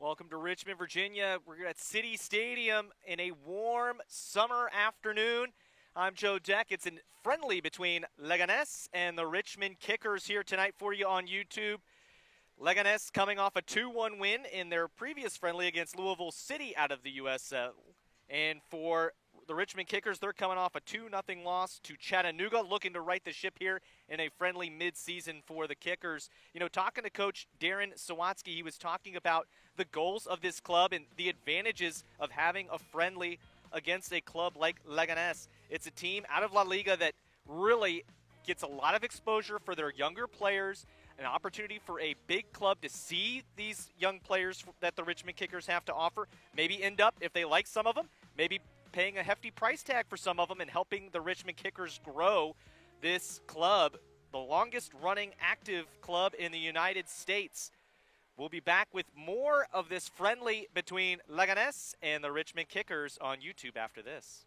Welcome to Richmond, Virginia. We're at City Stadium in a warm summer afternoon. I'm Joe Deck. It's a friendly between Leganés and the Richmond Kickers here tonight for you on YouTube. Leganés coming off a 2-1 win in their previous friendly against Louisville City out of the USL. And for the Richmond Kickers, they're coming off a 2-0 loss to Chattanooga, looking to right the ship here in a friendly mid-season for the Kickers. You know, talking to Coach Darren Sawatsky, he was talking about the goals of this club and the advantages of having a friendly against a club like Leganés. It's a team out of La Liga that really gets a lot of exposure for their younger players, an opportunity for a big club to see these young players that the Richmond Kickers have to offer, maybe end up, if they like some of them, maybe paying a hefty price tag for some of them and helping the Richmond Kickers grow this club, the longest running active club in the United States. We'll be back with more of this friendly between Leganés and the Richmond Kickers on YouTube after this.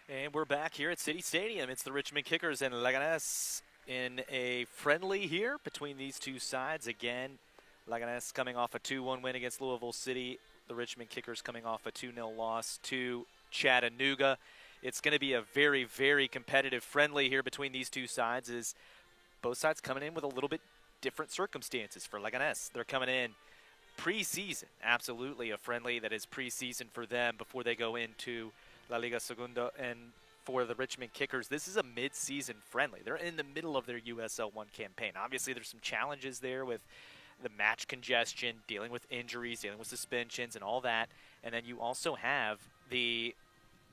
And we're back here at City Stadium. It's the Richmond Kickers and Leganés in a friendly here between these two sides. Again, Leganés coming off a 2-1 win against Louisville City. The Richmond Kickers coming off a 2-0 loss to Chattanooga. It's going to be a very, very competitive friendly here between these two sides, as both sides coming in with a little bit different circumstances. For Leganés, they're coming in preseason. Absolutely a friendly that is preseason for them before they go into La Liga Segunda. And for the Richmond Kickers, this is a mid-season friendly. They're in the middle of their USL 1 campaign. Obviously, there's some challenges there with the match congestion, dealing with injuries, dealing with suspensions and all that. And then you also have the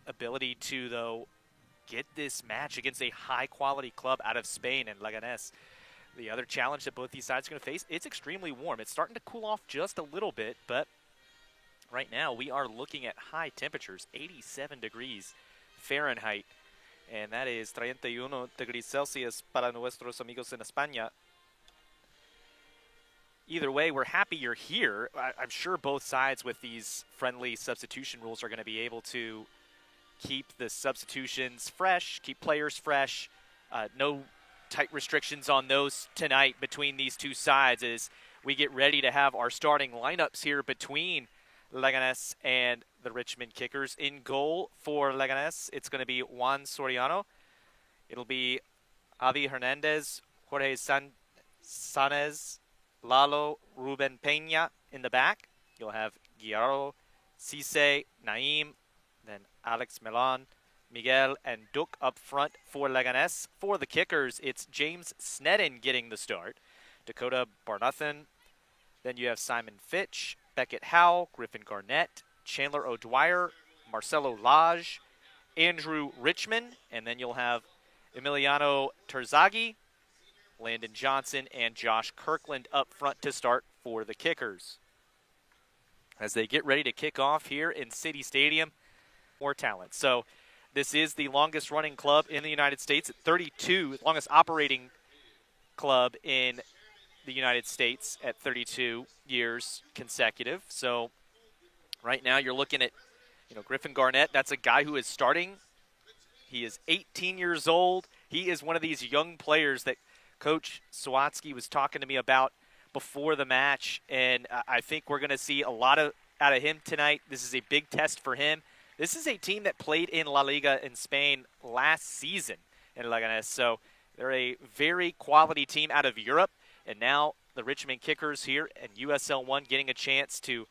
ability to, though, get this match against a high-quality club out of Spain and Leganés. The other challenge that both these sides are going to face, it's extremely warm. It's starting to cool off just a little bit, but right now we are looking at high temperatures, 87 degrees Fahrenheit, and that is 31 degrees Celsius para nuestros amigos en España. Either way, we're happy you're here. I'm sure both sides with these friendly substitution rules are going to be able to keep the substitutions fresh, keep players fresh. No tight restrictions on those tonight between these two sides as we get ready to have our starting lineups here between Leganés and the Richmond Kickers. In goal for Leganés, it's going to be Juan Soriano. It'll be Javi Hernandez, Jorge Sanez, Lalo, Ruben Peña in the back. You'll have Guillermo, Cisse, Naim, then Alex Melan, Miguel, and Duke up front for Leganés. For the Kickers, it's James Snedden getting the start. Dakota Barnathan. Then you have Simon Fitch, Beckett Howe, Griffin Garnett, Chandler O'Dwyer, Marcelo Lage, Andrew Richmond, and then you'll have Emiliano Terzaghi, Landon Johnson, and Josh Kirkland up front to start for the Kickers. As they get ready to kick off here in City Stadium, more talent. So this is the longest running club in the United States at 32, longest operating club in the United States at 32 years consecutive. So right now you're looking at, Griffin Garnett. That's a guy who is starting. He is 18 years old. He is one of these young players that Coach Sawatsky was talking to me about before the match, and I think we're going to see a lot out of him tonight. This is a big test for him. This is a team that played in La Liga in Spain last season in Leganés, so they're a very quality team out of Europe, and now the Richmond Kickers here in USL 1 getting a chance to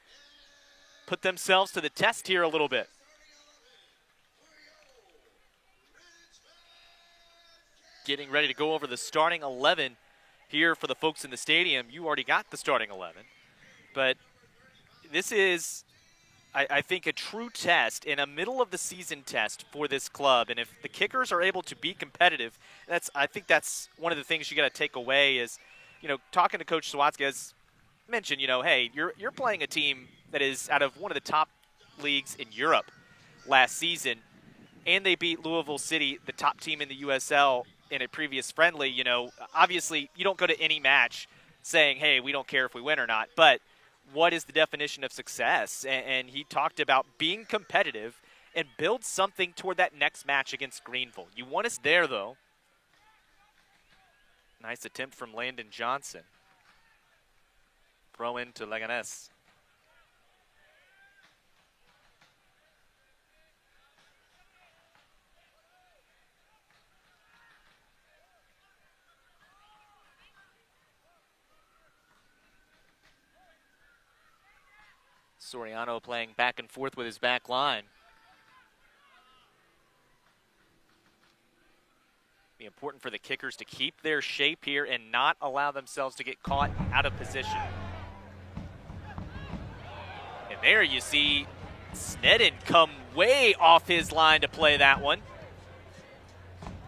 put themselves to the test here a little bit. Getting ready to go over the starting 11 Here for the folks in the stadium, you already got the starting 11. But this is, I think, a true test in a middle-of-the-season test for this club. And if the Kickers are able to be competitive, I think that's one of the things you got to take away is, talking to Coach Sawatzki, as mentioned, hey, you're playing a team that is out of one of the top leagues in Europe last season, and they beat Louisville City, the top team in the USL, in a previous friendly. Obviously you don't go to any match saying, hey, we don't care if we win or not, but what is the definition of success? And he talked about being competitive and build something toward that next match against Greenville. You want us there, though. Nice attempt from Landon Johnson. Throw into Leganés. Soriano playing back and forth with his back line. Be important for the Kickers to keep their shape here and not allow themselves to get caught out of position. And there you see Sneddon come way off his line to play that one.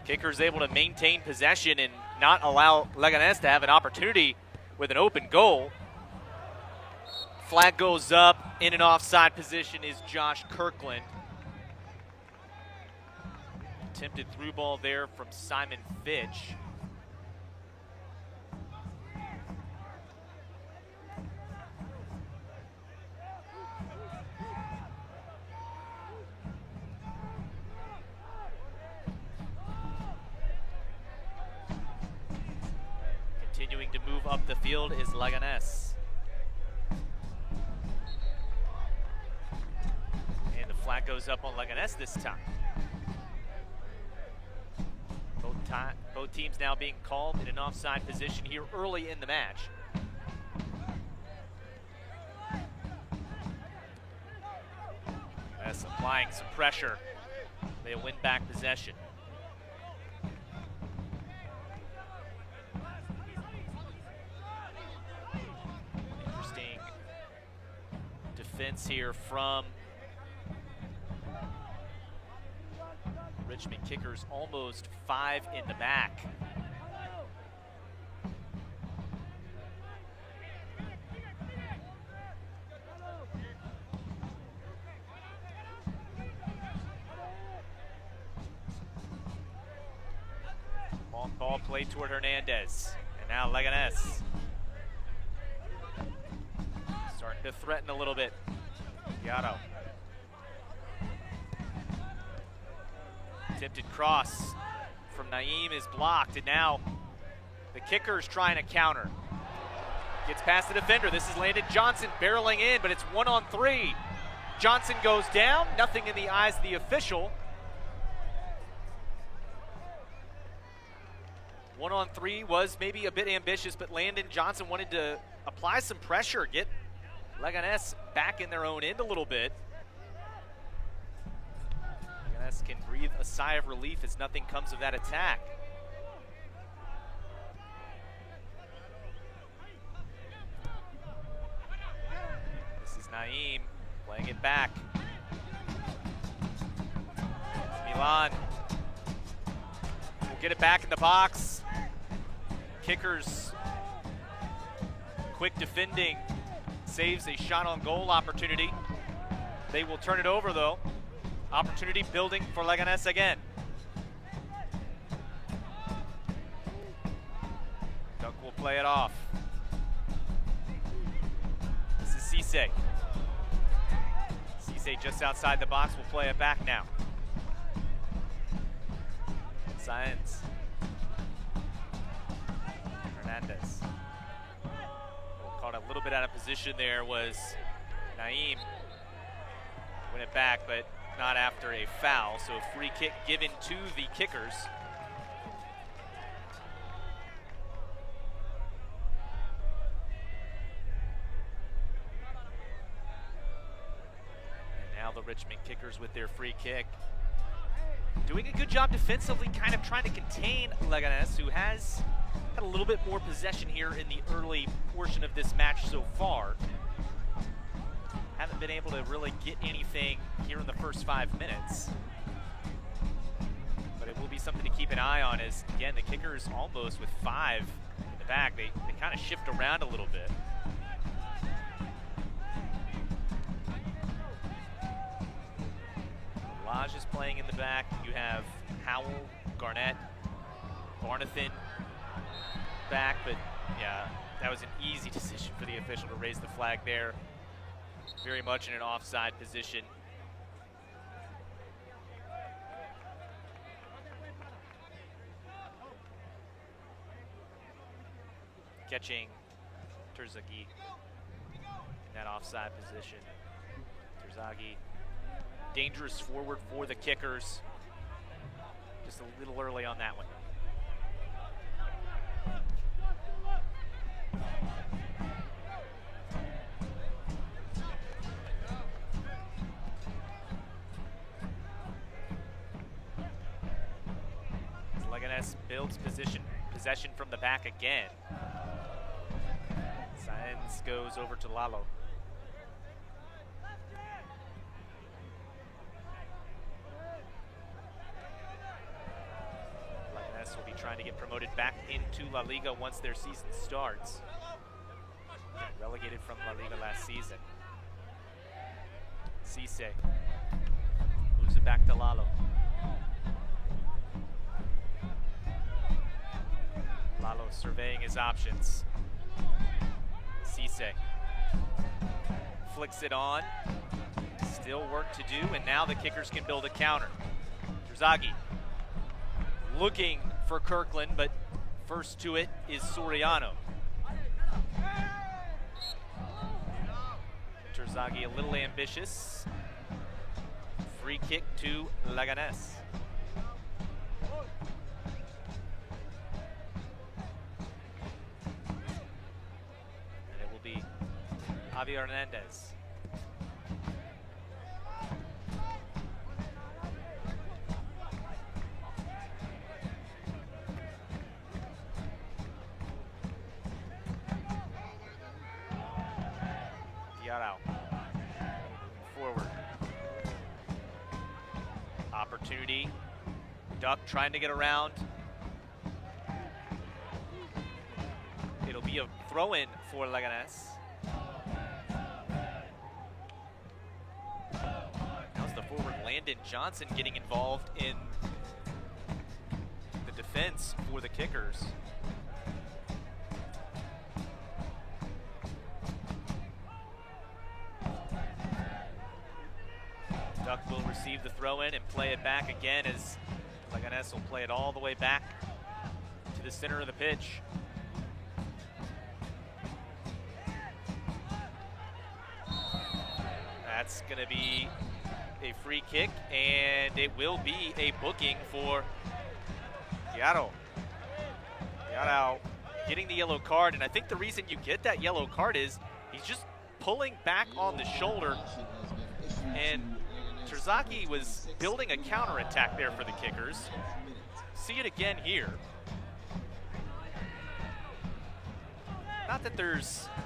Kickers able to maintain possession and not allow Leganés to have an opportunity with an open goal. Flag goes up. In an offside position is Josh Kirkland. Attempted through ball there from Simon Fitch. Continuing to move up the field is Leganés. Flag goes up on Leganés this time. Both teams now being called in an offside position here early in the match. That's applying some pressure. They'll win back possession. Interesting defense here from Richmond Kickers, almost 5 in the back. Long ball played toward Hernandez. And now Leganés starting to threaten a little bit. Giotto. Attempted cross from Naeem is blocked, and now the Kickers trying to counter. Gets past the defender. This is Landon Johnson barreling in, but it's 1-on-3. Johnson goes down. Nothing in the eyes of the official. 1-on-3 was maybe a bit ambitious, but Landon Johnson wanted to apply some pressure, get Leganés back in their own end a little bit. Leganés can breathe a sigh of relief as nothing comes of that attack. This is Naeem playing it back. Milan will get it back in the box. Kickers quick defending saves a shot on goal opportunity. They will turn it over though. Opportunity building for Leganés again. Dunk will play it off. This is Cisse. Cisse just outside the box will play it back now. Science. Hernandez. Caught a little bit out of position there was Naeem. Win it back, but not after a foul. So a free kick given to the Kickers. And now the Richmond Kickers with their free kick. Doing a good job defensively, kind of trying to contain Leganés, who has had a had a little bit more possession here in the early portion of this match so far. Haven't been able to really get anything here in the first 5 minutes. But it will be something to keep an eye on as, again, the Kickers almost with 5 in the back. They kind of shift around a little bit. Lodge is playing in the back. You have Howell, Garnett, Barnathan back, but yeah, that was an easy decision for the official to raise the flag there. Very much in an offside position. Catching Terzaghi in that offside position. Terzaghi, dangerous forward for the Kickers. Just a little early on that one. Leganés builds possession from the back again. Saenz goes over to Lalo. Leganés will be trying to get promoted back into La Liga once their season starts. Relegated from La Liga last season. Cisse moves it back to Lalo. Lalo surveying his options. Cisse flicks it on. Still work to do, and now the Kickers can build a counter. Terzaghi looking for Kirkland, but first to it is Soriano. Terzaghi a little ambitious. Free kick to Leganés. Javier Hernandez. Diarau. Forward. Opportunity. Duck trying to get around. It'll be a throw-in for Leganés. Landon Johnson getting involved in the defense for the Kickers. Duck will receive the throw-in and play it back again as Leganés will play it all the way back to the center of the pitch. That's going to be a free kick, and it will be a booking for Diarau. Diarau getting the yellow card, and I think the reason you get that yellow card is he's just pulling back on the shoulder, and Terzaghi was building a counterattack there for the Kickers. See it again here. Not that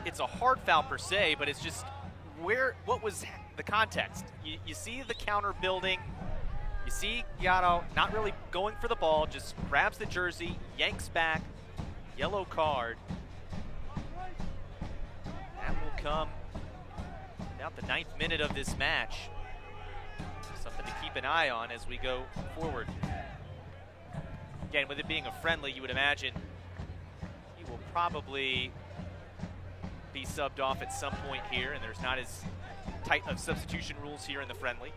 it's a hard foul per se, but it's just what was the context. You see the counter building. You see Diarau not really going for the ball, just grabs the jersey, yanks back, yellow card. That will come about the 9th minute of this match. Something to keep an eye on as we go forward. Again, with it being a friendly, you would imagine he will probably be subbed off at some point here, and there's not as tight of substitution rules here in the friendly.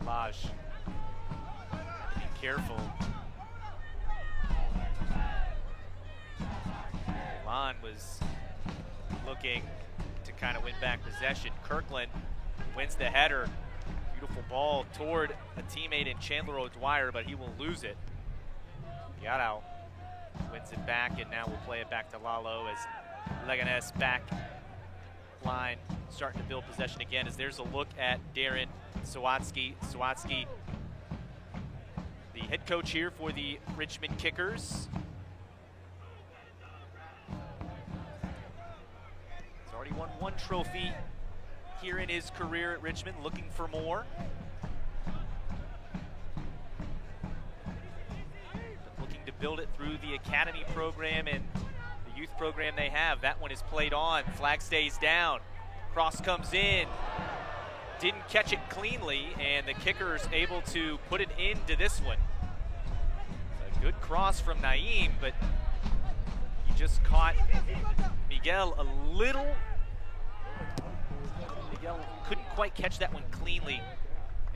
Lodge, be careful. Milan was looking to kind of win back possession. Kirkland wins the header. Beautiful ball toward a teammate in Chandler O'Dwyer, but he will lose it. Diarau wins it back, and now we'll play it back to Lalo as Leganés back line starting to build possession again, as there's a look at Darren Sawatsky. Sawatsky, the head coach here for the Richmond Kickers. He's already won one trophy here in his career at Richmond, looking for more. But looking to build it through the academy program and the youth program they have. That one is played on. Flag stays down. Cross comes in. Didn't catch it cleanly, and the Kickers able to put an end to this one. A good cross from Naeem, but he just caught Miguel a little. Miguel couldn't quite catch that one cleanly,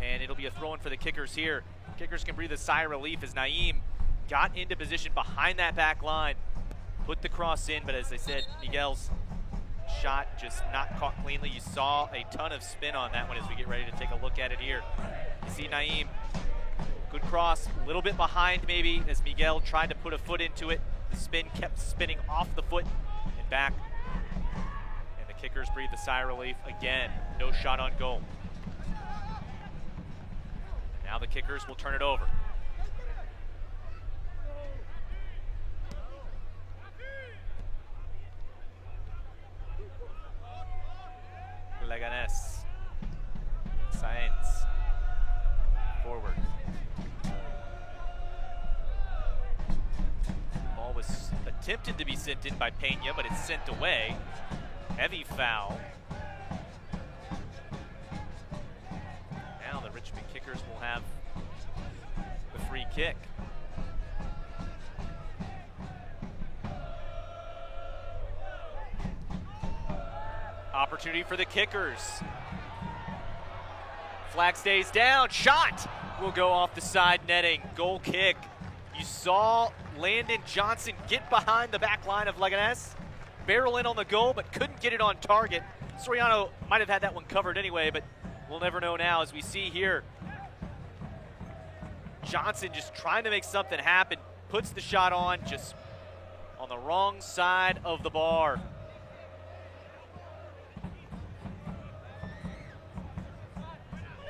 and it'll be a throw-in for the Kickers here. Kickers can breathe a sigh of relief as Naeem got into position behind that back line, put the cross in, but as I said, Miguel's shot just not caught cleanly. You saw a ton of spin on that one as we get ready to take a look at it here. You see Naeem, good cross, a little bit behind maybe as Miguel tried to put a foot into it. The spin kept spinning off the foot and back. And the Kickers breathe a sigh of relief again. No shot on goal. Now the Kickers will turn it over. Leganés. Science. Forward. Ball was attempted to be sent in by Pena, but it's sent away. Heavy foul. Now the Richmond Kickers will have the free kick. Opportunity for the Kickers. Flag stays down. Shot will go off the side netting. Goal kick. You saw Landon Johnson get behind the back line of Leganés, barrel in on the goal, but couldn't get it on target. Soriano might have had that one covered anyway, but we'll never know now as we see here. Johnson just trying to make something happen. Puts the shot on, just on the wrong side of the bar.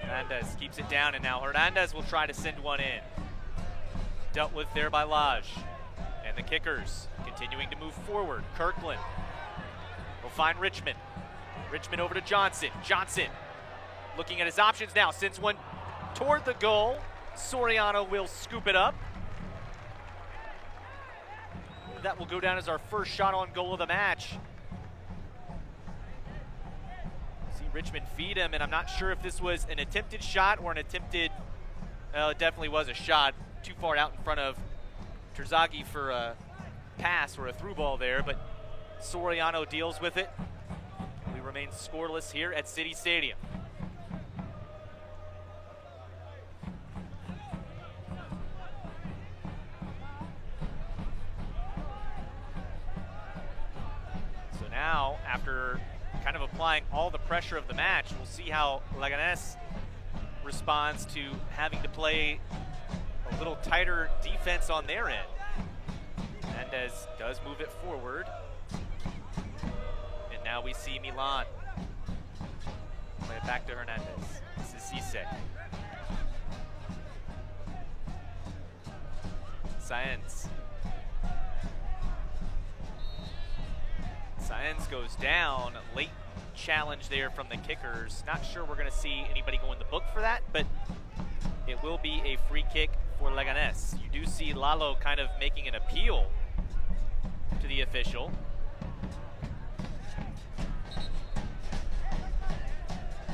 Hernandez keeps it down, and now Hernandez will try to send one in. Dealt with there by Lage. And the Kickers continuing to move forward. Kirkland will find Richmond. Richmond over to Johnson. Johnson looking at his options now. Sends one toward the goal. Soriano will scoop it up. That will go down as our first shot on goal of the match. Richmond feed him, and I'm not sure if this was an attempted shot or an attempted, well, it definitely was a shot. Too far out in front of Terzaghi for a pass or a through ball there, but Soriano deals with it. We remain scoreless here at City Stadium. So now, after kind of applying all the pressure of the match, we'll see how Leganés responds to having to play a little tighter defense on their end. Hernandez does move it forward. And now we see Milan play it back to Hernandez. This is Cisse. Sáenz. Sáenz goes down. Late challenge there from the Kickers. Not sure we're going to see anybody go in the book for that, but it will be a free kick for Leganés. You do see Lalo kind of making an appeal to the official.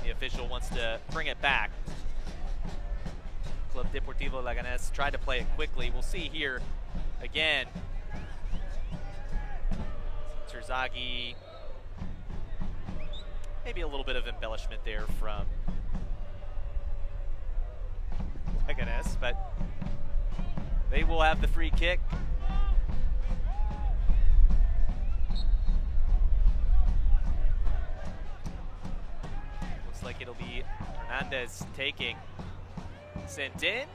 The official wants to bring it back. Club Deportivo Leganés tried to play it quickly. We'll see here again. Terzaghi, maybe a little bit of embellishment there from Leganés, but they will have the free kick. Looks like it'll be Hernandez taking. Sent in,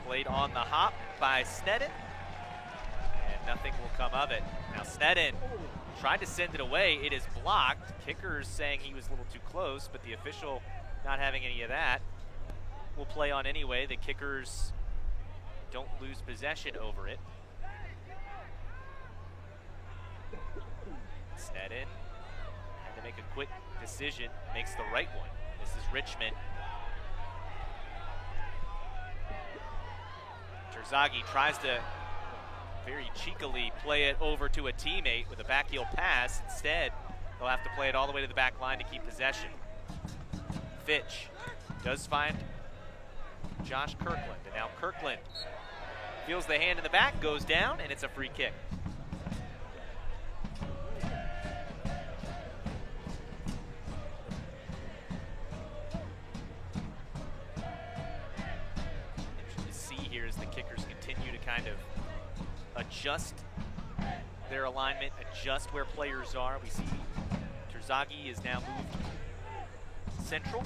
played on the hop by Sneddon, and nothing will come of it. Now Sneddon tried to send it away. It is blocked. Kickers saying he was a little too close, but the official not having any of that. Will play on anyway. The Kickers don't lose possession over it. Sneddon had to make a quick decision, makes the right one. This is Richmond. Terzaghi tries to very cheekily play it over to a teammate with a backheel pass. Instead, they'll have to play it all the way to the back line to keep possession. Fitch does find Josh Kirkland, and now Kirkland feels the hand in the back, goes down, and it's a free kick. Interesting to see here as the Kickers continue to kind of adjust their alignment, adjust where players are. We see Terzaghi is now moved central.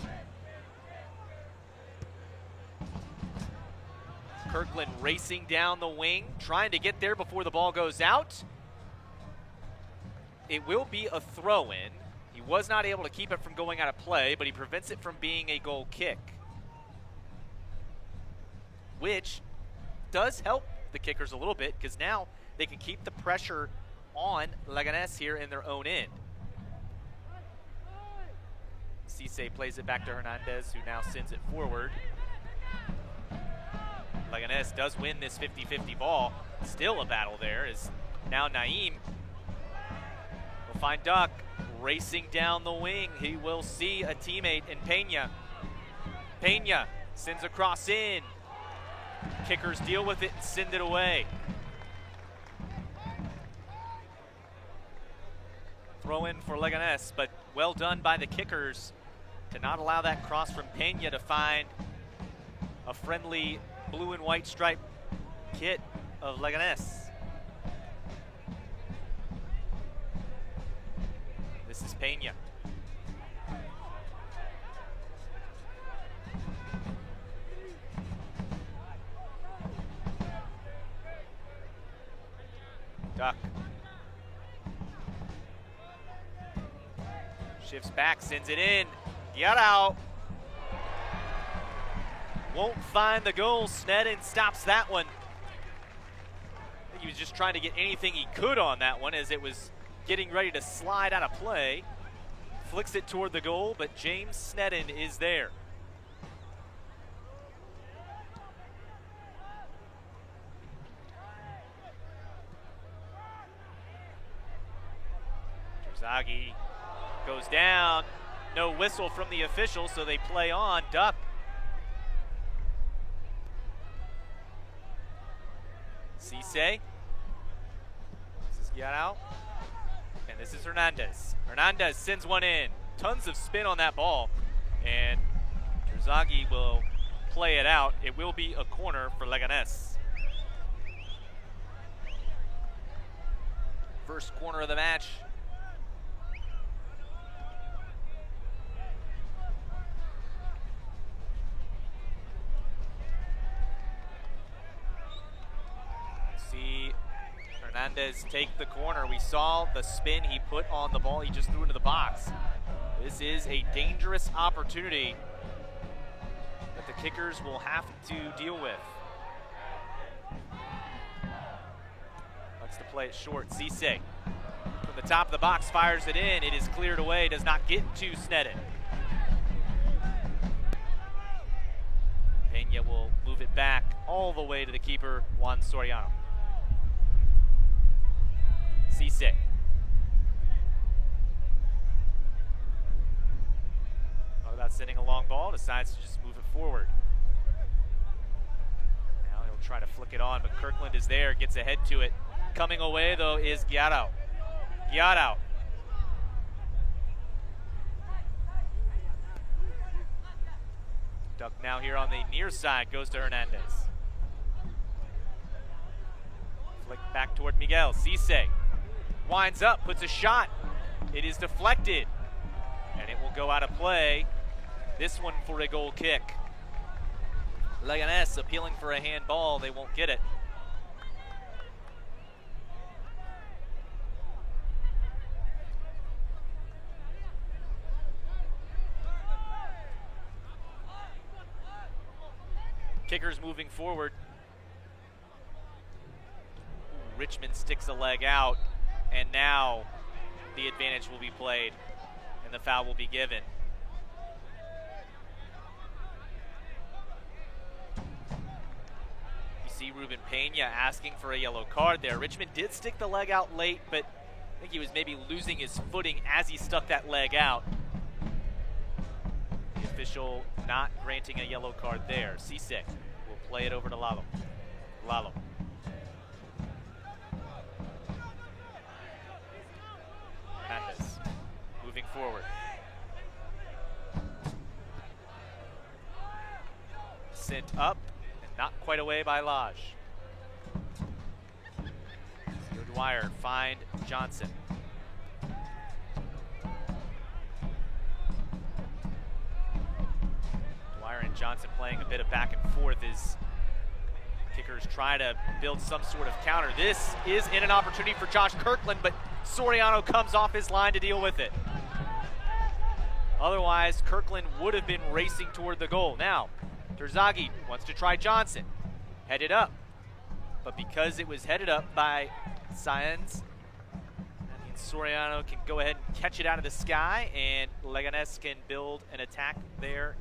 Kirkland racing down the wing, trying to get there before the ball goes out. It will be a throw-in. He was not able to keep it from going out of play, but he prevents it from being a goal kick, which does help the Kickers a little bit because now they can keep the pressure on Leganés here in their own end. Cisse plays it back to Hernandez, who now sends it forward. Leganés does win this 50-50 ball. Still a battle there as now Naeem will find Duck racing down the wing. He will see a teammate in Pena. Pena sends a cross in. Kickers deal with it and send it away. Throw in for Leganés, but well done by the Kickers to not allow that cross from Pena to find a friendly blue and white striped kit of Leganés. This is Pena. Duck. Shifts back, sends it in. Get out. Won't find the goal. Sneddon stops that one. I think he was just trying to get anything he could on that one as it was getting ready to slide out of play. Flicks it toward the goal, but James Sneddon is there. Terzaghi goes down. No whistle from the official, so they play on. Duck. Cisse. This is Guiarão. And this is Hernandez. Hernandez sends one in. Tons of spin on that ball. And Terzaghi will play it out. It will be a corner for Leganés. First corner of the match. See Hernandez take the corner. We saw the spin he put on the ball he just threw into the box. This is a dangerous opportunity that the Kickers will have to deal with. Likes to play it short. Cisse from the top of the box fires it in. It is cleared away, does not get to Sneddon. Pena will move it back all the way to the keeper, Juan Soriano. Cisse. Thought about sending a long ball, decides to just move it forward. Now he'll try to flick it on, but Kirkland is there, gets ahead to it. Coming away, though, is Guiarão. Guiarão. Duck now here on the near side, goes to Hernandez. Flick back toward Miguel. Cisse winds up, puts a shot. It is deflected, and it will go out of play. This one for a goal kick. Leganés appealing for a handball. They won't get it. Kickers moving forward. Richmond sticks a leg out, and now the advantage will be played, and the foul will be given. You see Ruben Pena asking for a yellow card there. Richmond did stick the leg out late, but I think he was maybe losing his footing as he stuck that leg out. The official not granting a yellow card there. Sisek will play it over to Lalo. Lalo. Hernandez moving forward. Sent up and not quite away by Lodge. Dwyer find Johnson. Dwyer and Johnson playing a bit of back and forth as Kickers try to build some sort of counter. This is in an opportunity for Josh Kirkland, but Soriano comes off his line to deal with it. Otherwise, Kirkland would have been racing toward the goal. Now, Terzaghi wants to try Johnson. Headed up. But because it was headed up by Sáenz, that means Soriano can go ahead and catch it out of the sky, and Leganés can build an attack there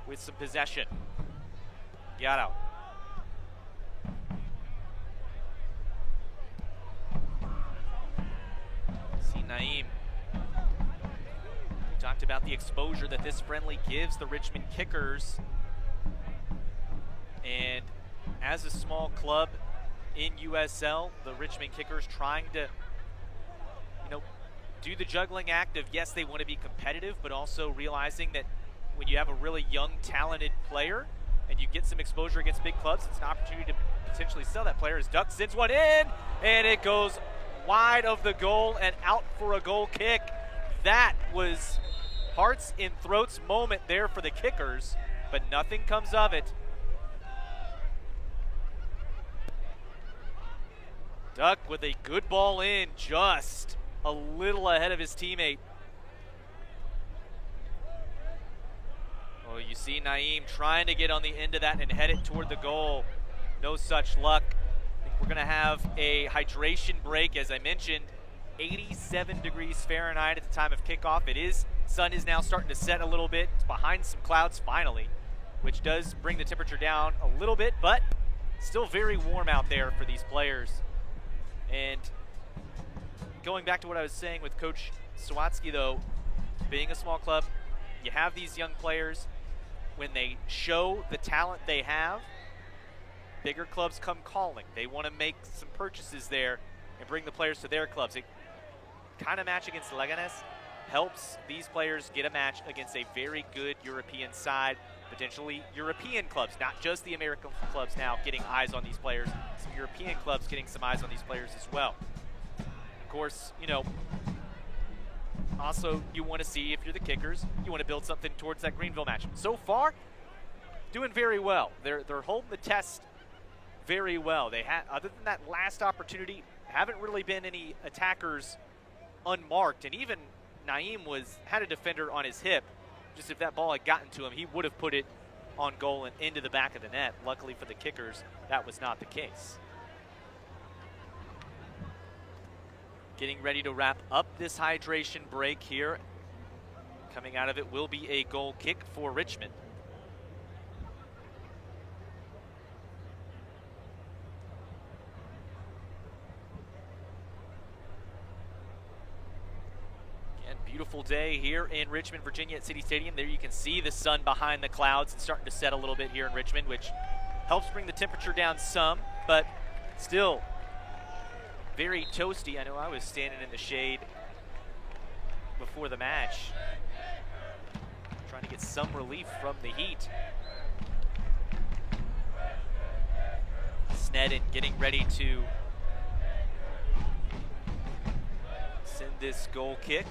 with some possession. Guiaro. See Naeem. We talked about the exposure that this friendly gives the Richmond Kickers. And as a small club in USL, the Richmond Kickers trying to, do the juggling act of, yes, they want to be competitive, but also realizing that when you have a really young, talented player and you get some exposure against big clubs, it's an opportunity to potentially sell that player. As Duck sends one in, and it goes wide of the goal and out for a goal kick. That was hearts in throats moment there for the Kickers, but nothing comes of it. Duck with a good ball in, just a little ahead of his teammate. Oh, you see Naeem trying to get on the end of that and head it toward the goal. No such luck. I think we're going to have a hydration break. As I mentioned, 87 degrees Fahrenheit at the time of kickoff. Sun is now starting to set a little bit. It's behind some clouds finally, which does bring the temperature down a little bit, but still very warm out there for these players. And going back to what I was saying with Coach Sawatsky, though, being a small club, you have these young players. When they show the talent they have, bigger clubs come calling. They want to make some purchases there and bring the players to their clubs. It kind of match against Leganés helps these players get a match against a very good European side, potentially European clubs, not just the American clubs now getting eyes on these players, some European clubs getting some eyes on these players as well. Of course, also you want to see, if you're the Kickers, you want to build something towards that Greenville match. So far, doing very well. They're holding the test very well. They had, other than that last opportunity, haven't really been any attackers unmarked, and even Naeem had a defender on his hip. Just if that ball had gotten to him, he would have put it on goal and into the back of the net. Luckily for the Kickers, that was not the case. Getting ready to wrap up this hydration break here. Coming out of it will be a goal kick for Richmond. Beautiful day here in Richmond, Virginia at City Stadium. There you can see the sun behind the clouds. It's starting to set a little bit here in Richmond, which helps bring the temperature down some, but still very toasty. I know I was standing in the shade before the match, trying to get some relief from the heat. Sneddon getting ready to send this goal kick.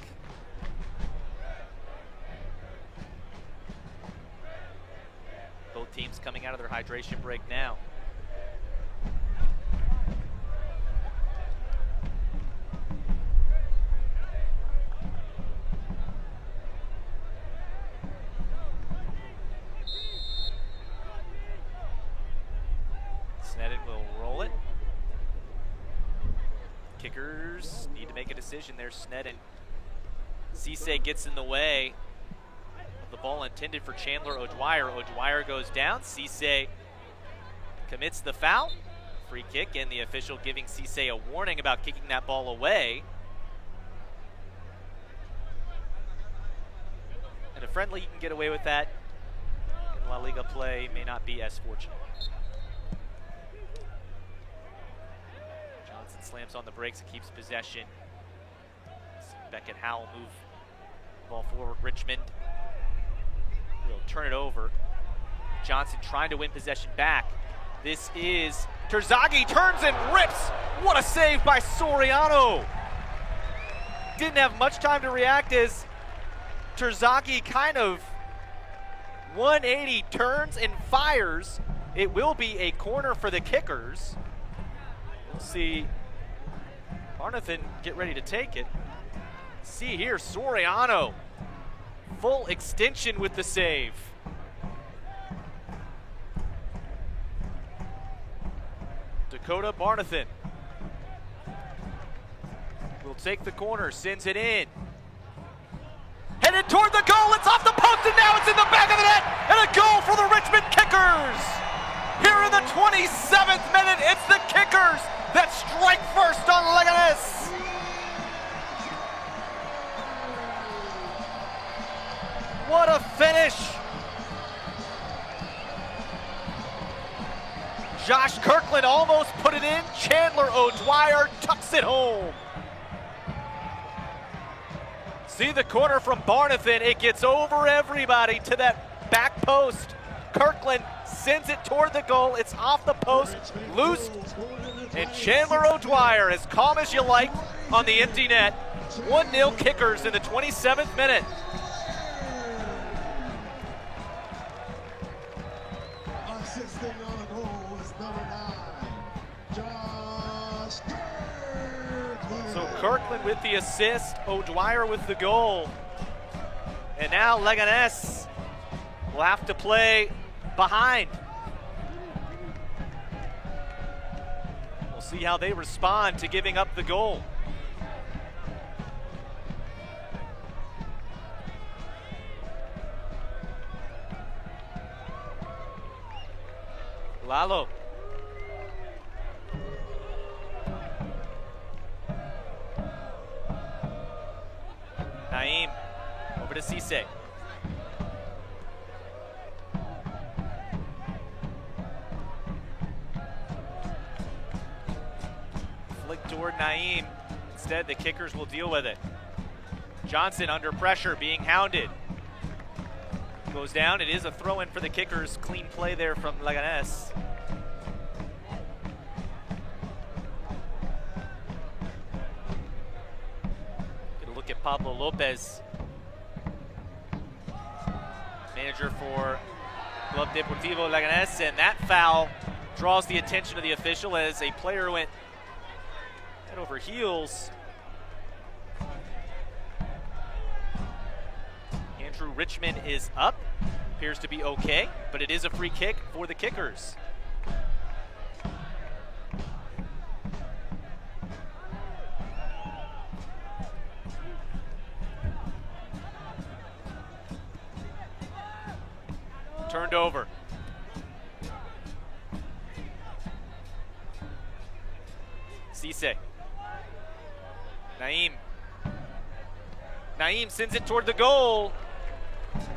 Both teams coming out of their hydration break now. Kickers need to make a decision there. Sneddon. Cisse gets in the way of the ball intended for Chandler O'Dwyer. O'Dwyer goes down. Cisse commits the foul. Free kick, and the official giving Cisse a warning about kicking that ball away. And a friendly, you can get away with that. In La Liga play, may not be as fortunate. Johnson slams on the brakes and keeps possession. Beckett Howell move the ball forward. Richmond will turn it over. Johnson trying to win possession back. This is Terzaghi, turns and rips. What a save by Soriano. Didn't have much time to react as Terzaghi kind of 180 turns and fires. It will be a corner for the Kickers. We'll see Barnathan get ready to take it. See here, Soriano, full extension with the save. Dakota Barnathan will take the corner, sends it in. Headed toward the goal, it's off the post, and now it's in the back of the net, and a goal for the Richmond Kickers. Here in the 27th minute, it's the Kickers that strike first on Leganés. What a finish. Josh Kirkland almost put it in. Chandler O'Dwyer tucks it home. See the corner from Barnathan. It gets over everybody to that back post. Kirkland sends it toward the goal. It's off the post, loose. And Chandler O'Dwyer, as calm as you like, on the empty net. 1-0 Kickers in the 27th minute. Assisting on the goal is number 9, Josh Kirkland. So Kirkland with the assist, O'Dwyer with the goal. And now Leganés will have to play behind. We'll see how they respond to giving up the goal. Lalo. Naim over to Cisse. Flick toward Naim. Instead, the Kickers will deal with it. Johnson under pressure, being hounded. Goes down. It is a throw-in for the Kickers. Clean play there from Leganés. Get a look at Pablo Lopez, manager for Club Deportivo Leganés, and that foul draws the attention of the official as a player went head over heels. Andrew Richmond is up, appears to be okay, but it is a free kick for the Kickers. Turned over. Cisse. Naim sends it toward the goal.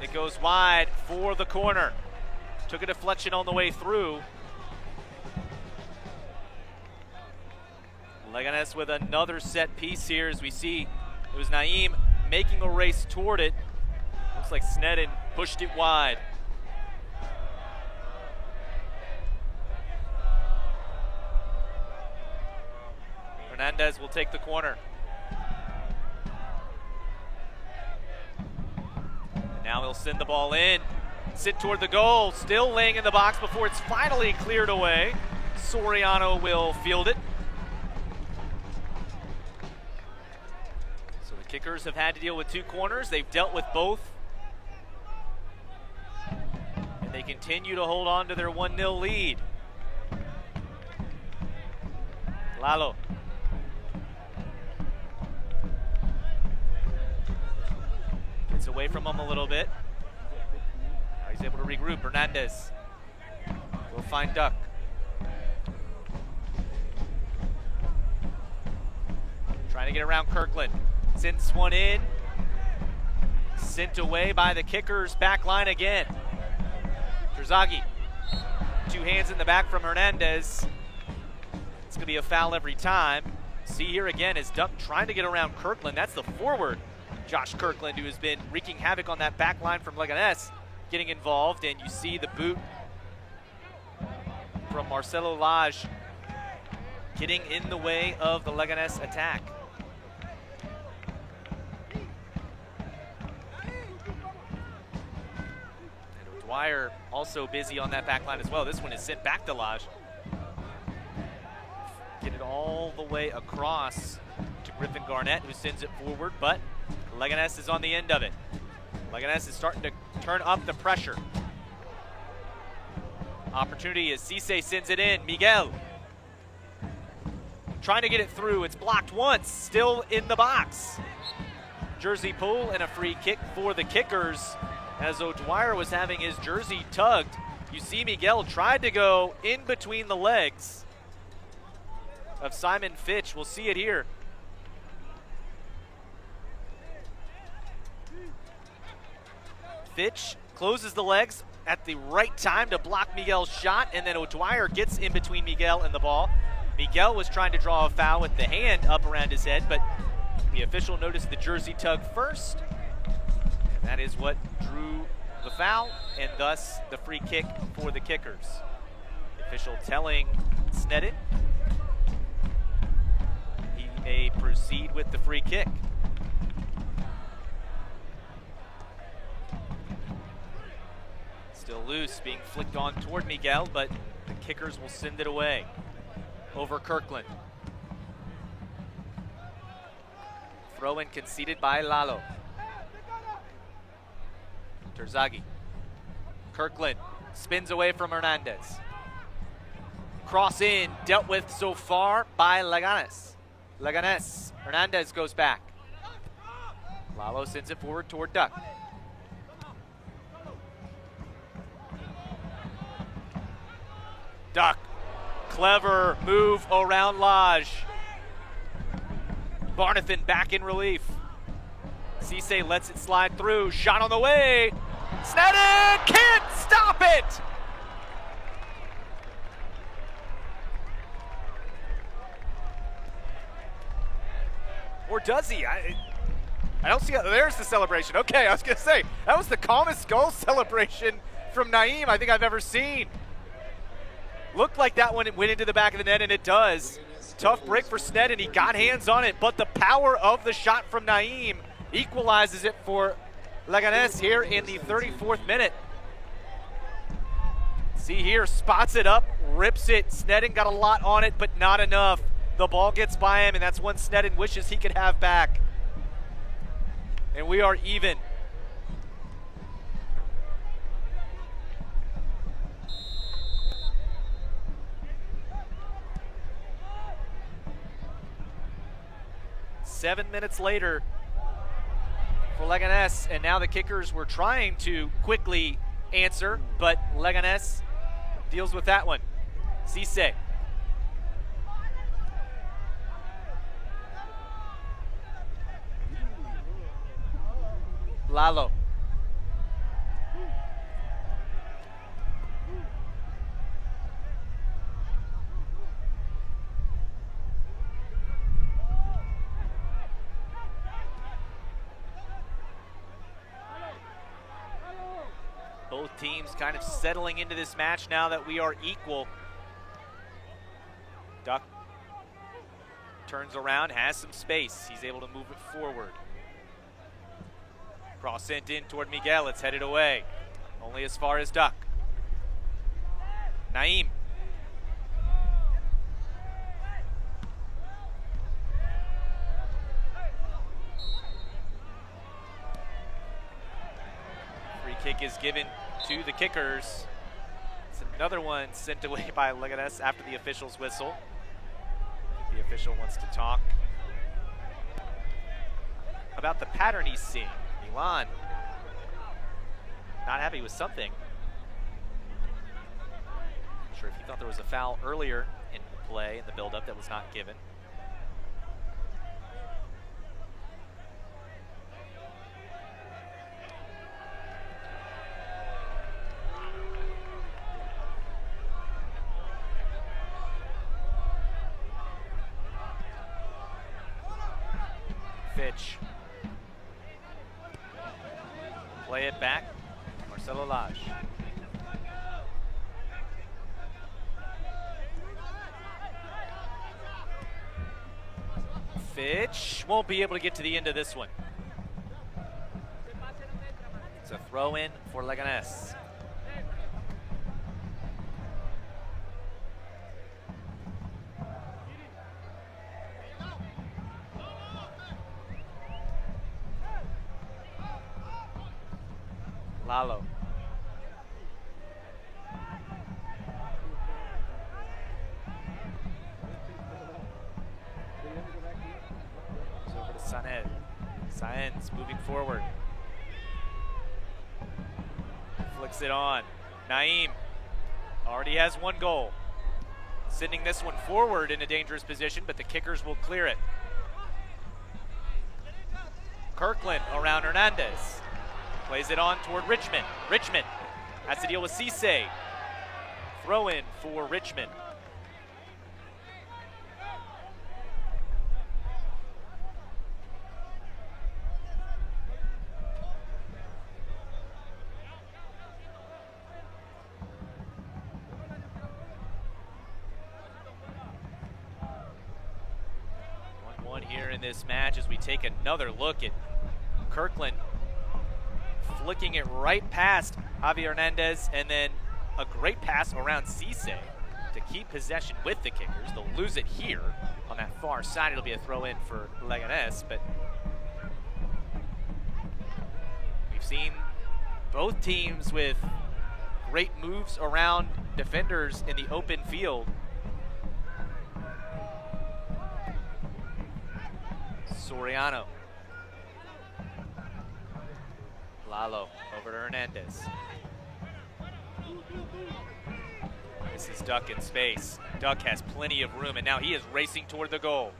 It goes wide for the corner. Took a deflection on the way through. Leganés with another set piece here as we see it was Naim making a race toward it. Looks like Sneddon pushed it wide. Hernandez will take the corner. Now he'll send the ball in, sit toward the goal, still laying in the box before it's finally cleared away. Soriano will field it. So the Kickers have had to deal with two corners. They've dealt with both. And they continue to hold on to their 1-0 lead. Lalo. Gets away from him a little bit. Now he's able to regroup. Hernandez will find Duck. Trying to get around Kirkland. Sends one in. Sent away by the Kickers back line again. Terzaghi. 2 hands in the back from Hernandez. It's going to be a foul every time. See here again is Duck trying to get around Kirkland. That's the forward, Josh Kirkland, who has been wreaking havoc on that back line from Leganés, getting involved. And you see the boot from Marcelo Lage getting in the way of the Leganés attack. And O'Dwyer also busy on that back line as well. This one is sent back to Lage. Get it all the way across to Griffin Garnett, who sends it forward, but Leganés is on the end of it. Leganés is starting to turn up the pressure. Opportunity as Cisse sends it in. Miguel trying to get it through. It's blocked once, still in the box. Jersey pull and a free kick for the Kickers. As O'Dwyer was having his jersey tugged, you see Miguel tried to go in between the legs of Simon Fitch. We'll see it here. Fitch closes the legs at the right time to block Miguel's shot, and then O'Dwyer gets in between Miguel and the ball. Miguel was trying to draw a foul with the hand up around his head, but the official noticed the jersey tug first, and that is what drew the foul, and thus the free kick for the Kickers. The official telling Sneddon he may proceed with the free kick. Still loose, being flicked on toward Miguel, but the Kickers will send it away over Kirkland. Throw in conceded by Lalo. Terzaghi. Kirkland spins away from Hernandez. Cross in, dealt with so far by Leganés. Hernandez goes back. Lalo sends it forward toward Duck. Duck, clever move around Lage. Barnathan back in relief. Cisse lets it slide through, shot on the way. Sneddon can't stop it! Or does he? I don't see, there's the celebration. Okay, I was gonna say, that was the calmest goal celebration from Naeem I think I've ever seen. Looked like that one went into the back of the net, and it does. Tough break for Sneddon. He got hands on it, but the power of the shot from Naeem equalizes it for Leganés here in the 34th minute. See here, spots it up, rips it. Sneddon got a lot on it, but not enough. The ball gets by him, and that's one Sneddon wishes he could have back. And we are even. Seven minutes later for Leganés, and now the Kickers were trying to quickly answer, but Leganés deals with that one. Cisse. Lalo. Both teams kind of settling into this match now that we are equal. Duck turns around, has some space. He's able to move it forward. Cross sent in toward Miguel. It's headed away. Only as far as Duck. Naeem. Free kick is given to the Kickers. It's another one sent away by Leganés after the official's whistle. The official wants to talk about the pattern he's seeing. Milan not happy with something. Not sure if he thought there was a foul earlier in play in the build-up that was not given. Fitch. Play it back. Marcelo Lage. Fitch won't be able to get to the end of this one. It's a throw in for Leganés. Lalo. Goes over to Saenz. Saenz moving forward. Flicks it on. Naeem already has one goal. Sending this one forward in a dangerous position, but the Kickers will clear it. Kirkland around Hernandez. Plays it on toward Richmond. Richmond has to deal with Cisse. Throw in for Richmond. Here in this match as we take another look at Kirkland flicking it right past Javier Hernandez, and then a great pass around Cisse to keep possession with the Kickers. They'll lose it here on that far side. It'll be a throw in for Leganés, but we've seen both teams with great moves around defenders in the open field. Soriano. Lalo over to Hernandez. This is Duck in space. Duck has plenty of room, and now he is racing toward the goal.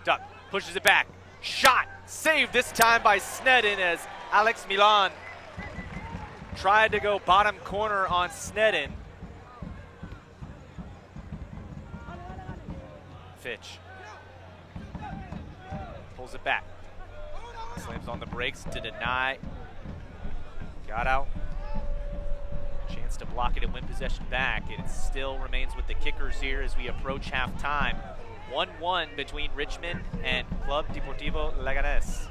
Duck pushes it back. Shot! Saved this time by Sneddon as Alex Milan tried to go bottom corner on Sneddon. Fitch pulls it back. Slams on the brakes to deny. Got out. Chance to block it and win possession back. It still remains with the Kickers here as we approach halftime. 1-1 between Richmond and Club Deportivo Leganés.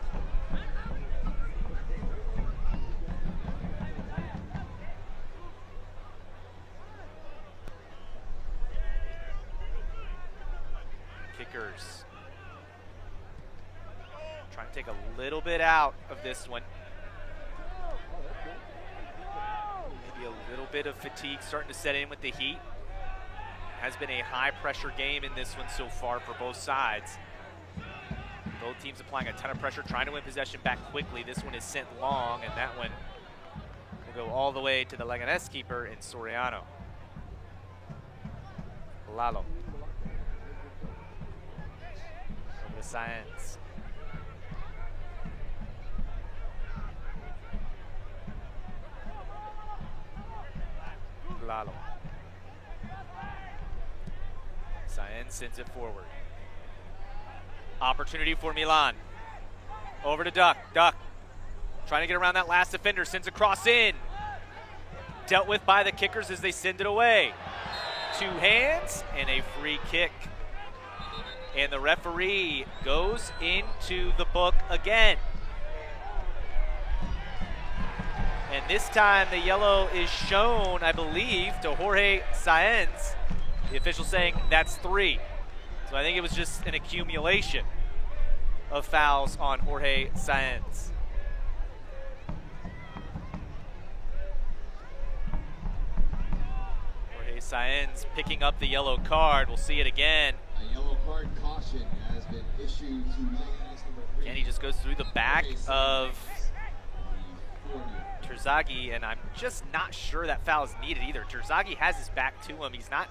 Kickers trying to take a little bit out of this one. Maybe a little bit of fatigue starting to set in with the heat. Has been a high pressure game in this one so far for both sides. Both teams applying a ton of pressure, trying to win possession back quickly. This one is sent long, and that one will go all the way to the Leganés keeper in Soriano. Lalo. Over to Saenz. Lalo. Saenz sends it forward. Opportunity for Milan. Over to Duck. Duck trying to get around that last defender. Sends a cross in. Dealt with by the Kickers as they send it away. Two hands and a free kick. And the referee goes into the book again. And this time the yellow is shown, I believe, to Jorge Saenz. The official saying that's 3. So I think it was just an accumulation of fouls on Jorge Saenz. Jorge Saenz picking up the yellow card. We'll see it again. A yellow card caution has been issued to Leganés number Again, he just goes through the back of Terzaghi, and I'm just not sure that foul is needed either. Terzaghi has his back to him. He's not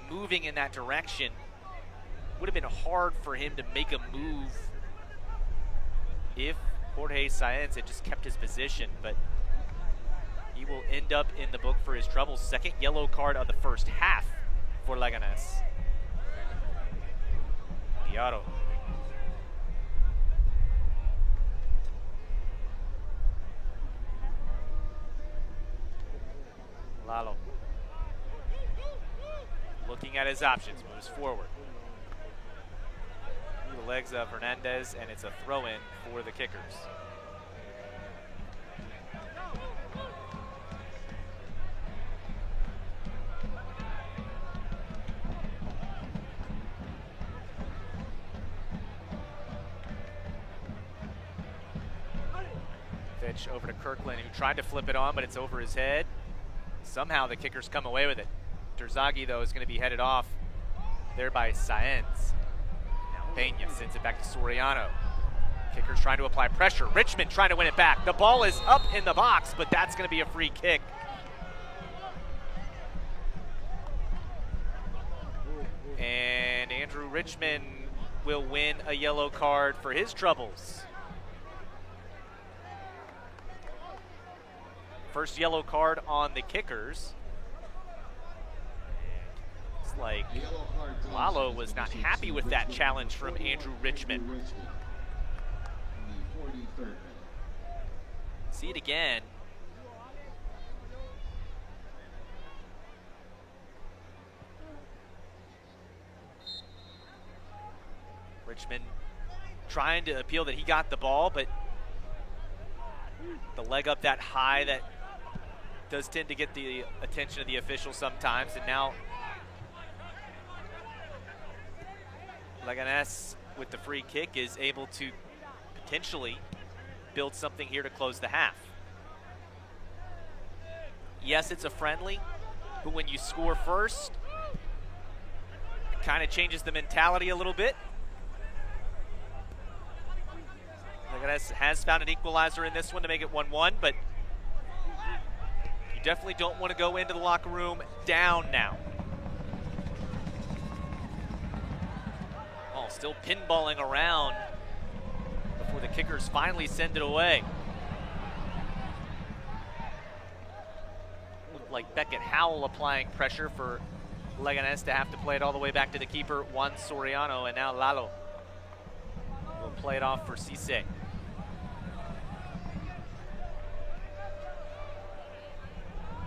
moving in that direction. Would have been hard for him to make a move if Jorge Sáenz had just kept his position, but he will end up in the book for his troubles. Second yellow card of the first half for Leganés. Diarro. Lalo. Looking at his options, moves forward. The legs of Hernandez, and it's a throw-in for the Kickers. Pitch over to Kirkland, who tried to flip it on, but it's over his head. Somehow the Kickers come away with it. Terzaghi, though, is going to be headed off there by Sáenz. Now Peña sends it back to Soriano. Kickers trying to apply pressure. Richmond trying to win it back. The ball is up in the box, but that's going to be a free kick. And Andrew Richmond will win a yellow card for his troubles. First yellow card on the Kickers. It's like Lalo was not happy with that challenge from Andrew Richmond. See it again. Richmond trying to appeal that he got the ball, but the leg up that high that does tend to get the attention of the official sometimes. And now Leganés with the free kick is able to potentially build something here to close the half. Yes, it's a friendly, but when you score first, it kind of changes the mentality a little bit. Leganés has found an equalizer in this one to make it 1-1, but you definitely don't want to go into the locker room down now. Oh, still pinballing around before the Kickers finally send it away. Looked like Beckett Howell applying pressure for Leganés to have to play it all the way back to the keeper, Juan Soriano, and now Lalo will play it off for Cisse.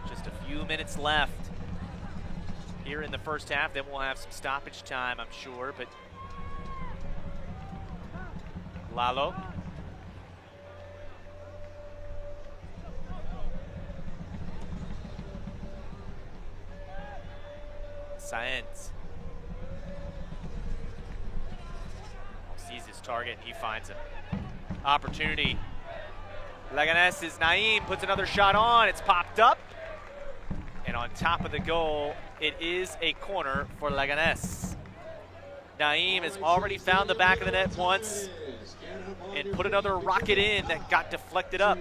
Just a few minutes left here in the first half. Then we'll have some stoppage time, I'm sure, but Lalo. Sáenz. Sees his target and he finds him. Opportunity. Leganés is Naim, puts another shot on. It's popped up. And on top of the goal, it is a corner for Leganés. Naim has already found the back of the net once and put another rocket in that got deflected up.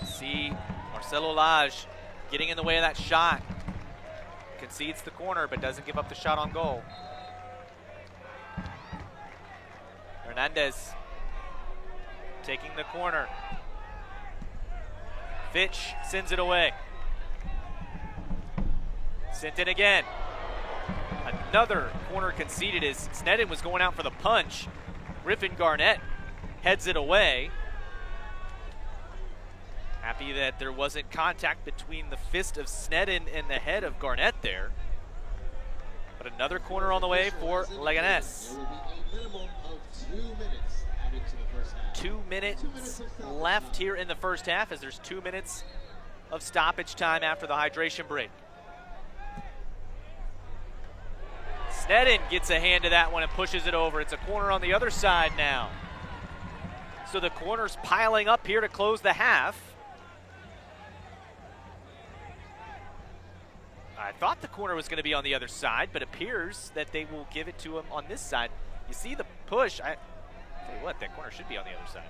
See Marcelo Lage getting in the way of that shot. Concedes the corner, but doesn't give up the shot on goal. Hernandez taking the corner. Fitch sends it away. Sent in again. Another corner conceded as Snedden was going out for the punch. Griffin Garnett heads it away. Happy that there wasn't contact between the fist of Snedden and the head of Garnett there. But another corner on the way for Leganés. 2 minutes left here in the first half, as there's 2 minutes of stoppage time after the hydration break. Snedden gets a hand to that one and pushes it over. It's a corner on the other side now. So the corner's piling up here to close the half. I thought the corner was going to be on the other side, but appears that they will give it to him on this side. You see the push. I tell you what, that corner should be on the other side.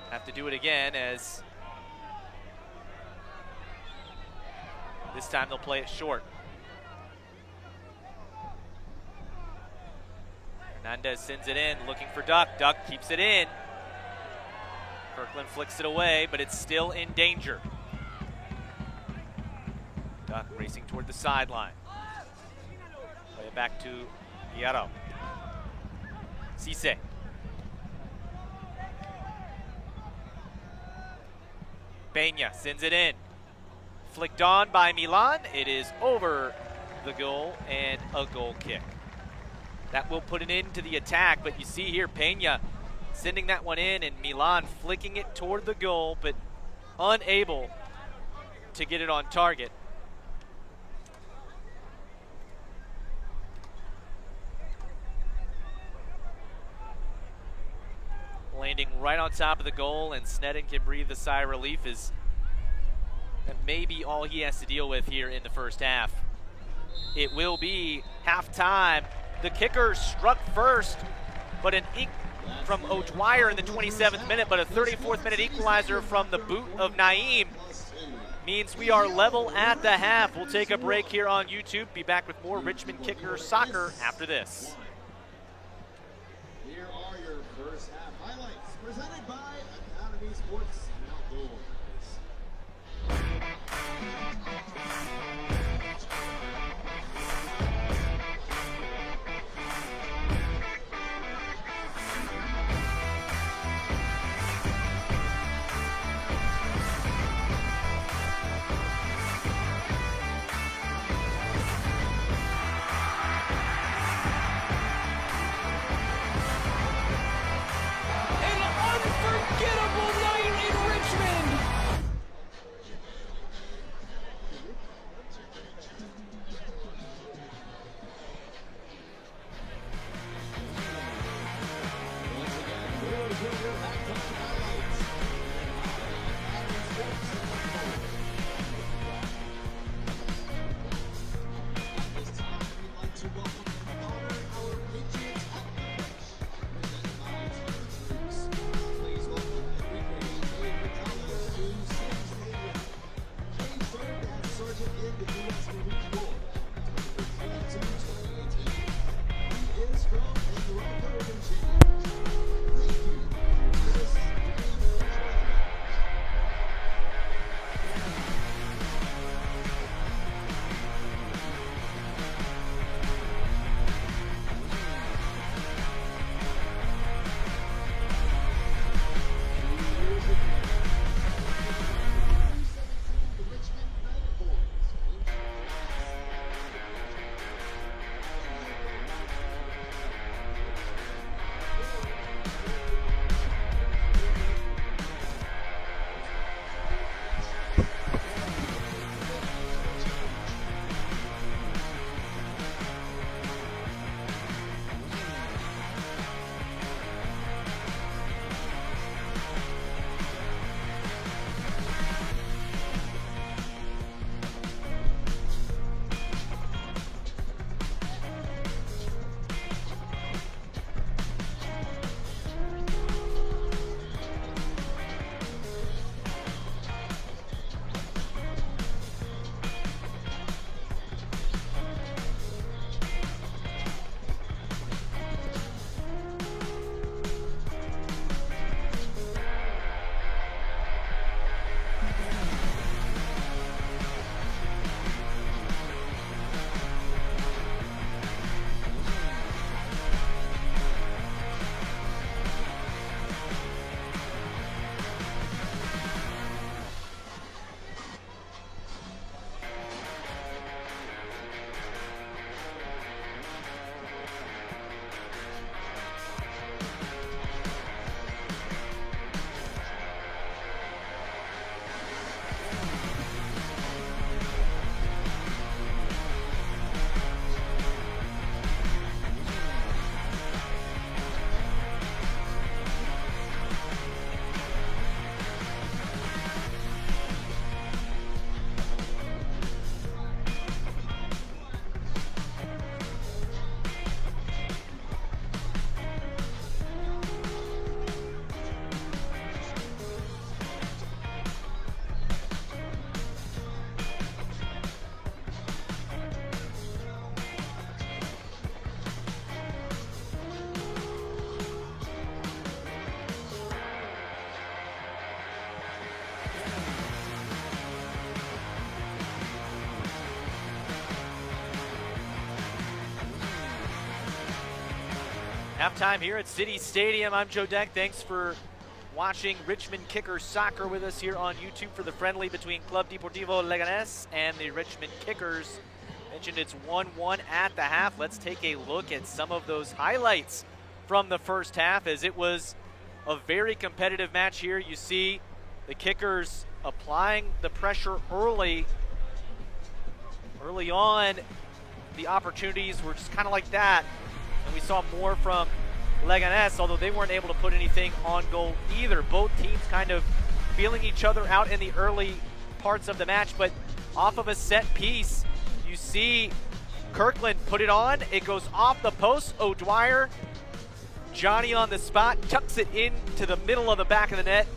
Have to do it again, as this time they'll play it short. Hernandez sends it in, looking for Duck. Duck keeps it in. Kirkland flicks it away, but it's still in danger. Duck racing toward the sideline. Play it back to Guillermo. Cisse. Peña sends it in. Flicked on by Milan. It is over the goal and a goal kick. That will put an end to the attack, but you see here Peña sending that one in and Milan flicking it toward the goal, but unable to get it on target. Landing right on top of the goal, and Sneddon can breathe a sigh of relief, as that may be all he has to deal with here in the first half. It will be halftime. The Kickers struck first, but an from O'Dwyer in the 27th minute, but a 34th minute equalizer from the boot of Naeem means we are level at the half. We'll take a break here on YouTube. Be back with more Richmond Kickers soccer after this. Here are your first half highlights, presented by Academy Sports and Outdoors. Unforgettable night in Richmond. Halftime here at City Stadium. I'm Joe Deck. Thanks for watching Richmond Kickers soccer with us here on YouTube for the friendly between Club Deportivo Leganés and the Richmond Kickers. Mentioned it's 1-1 at the half. Let's take a look at some of those highlights from the first half, as it was a very competitive match here. You see the Kickers applying the pressure early on. The opportunities were just kind of like that, and we saw more from Leganés, although they weren't able to put anything on goal either. Both teams kind of feeling each other out in the early parts of the match, but off of a set piece, you see Kirkland put it on. It goes off the post. O'Dwyer, Johnny on the spot, tucks it into the middle of the back of the net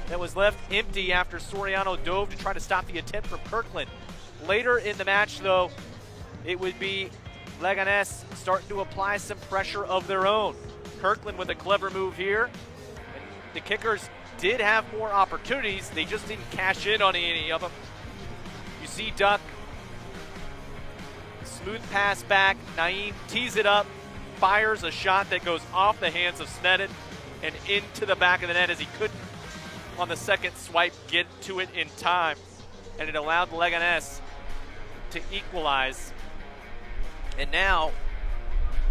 that was left empty after Soriano dove to try to stop the attempt from Kirkland. Later in the match, though, it would be Leganés starting to apply some pressure of their own. Kirkland with a clever move here. And the Kickers did have more opportunities. They just didn't cash in on any of them. You see Duck, smooth pass back. Naeem tees it up, fires a shot that goes off the hands of Sneddon and into the back of the net, as he couldn't, on the second swipe, get to it in time. And it allowed Leganés to equalize. And now,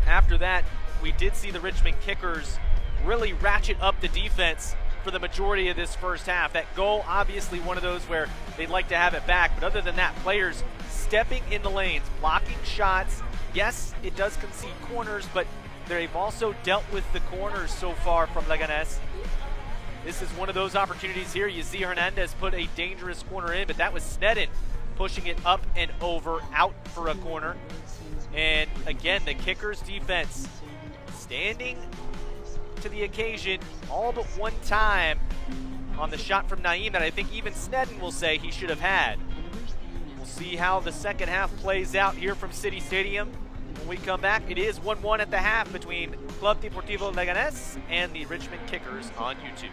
after that, we did see the Richmond Kickers really ratchet up the defense for the majority of this first half. That goal, obviously one of those where they'd like to have it back, but other than that, players stepping in the lanes, blocking shots. Yes, it does concede corners, but they've also dealt with the corners so far from Leganés. This is one of those opportunities here. You see Hernandez put a dangerous corner in, but that was Sneddon pushing it up and over, out for a corner. And again, the Kickers defense standing to the occasion all but one time on the shot from Naeem that I think even Sneddon will say he should have had. We'll see how the second half plays out here from City Stadium. When we come back, it is 1-1 at the half between Club Deportivo Leganés and the Richmond Kickers on YouTube.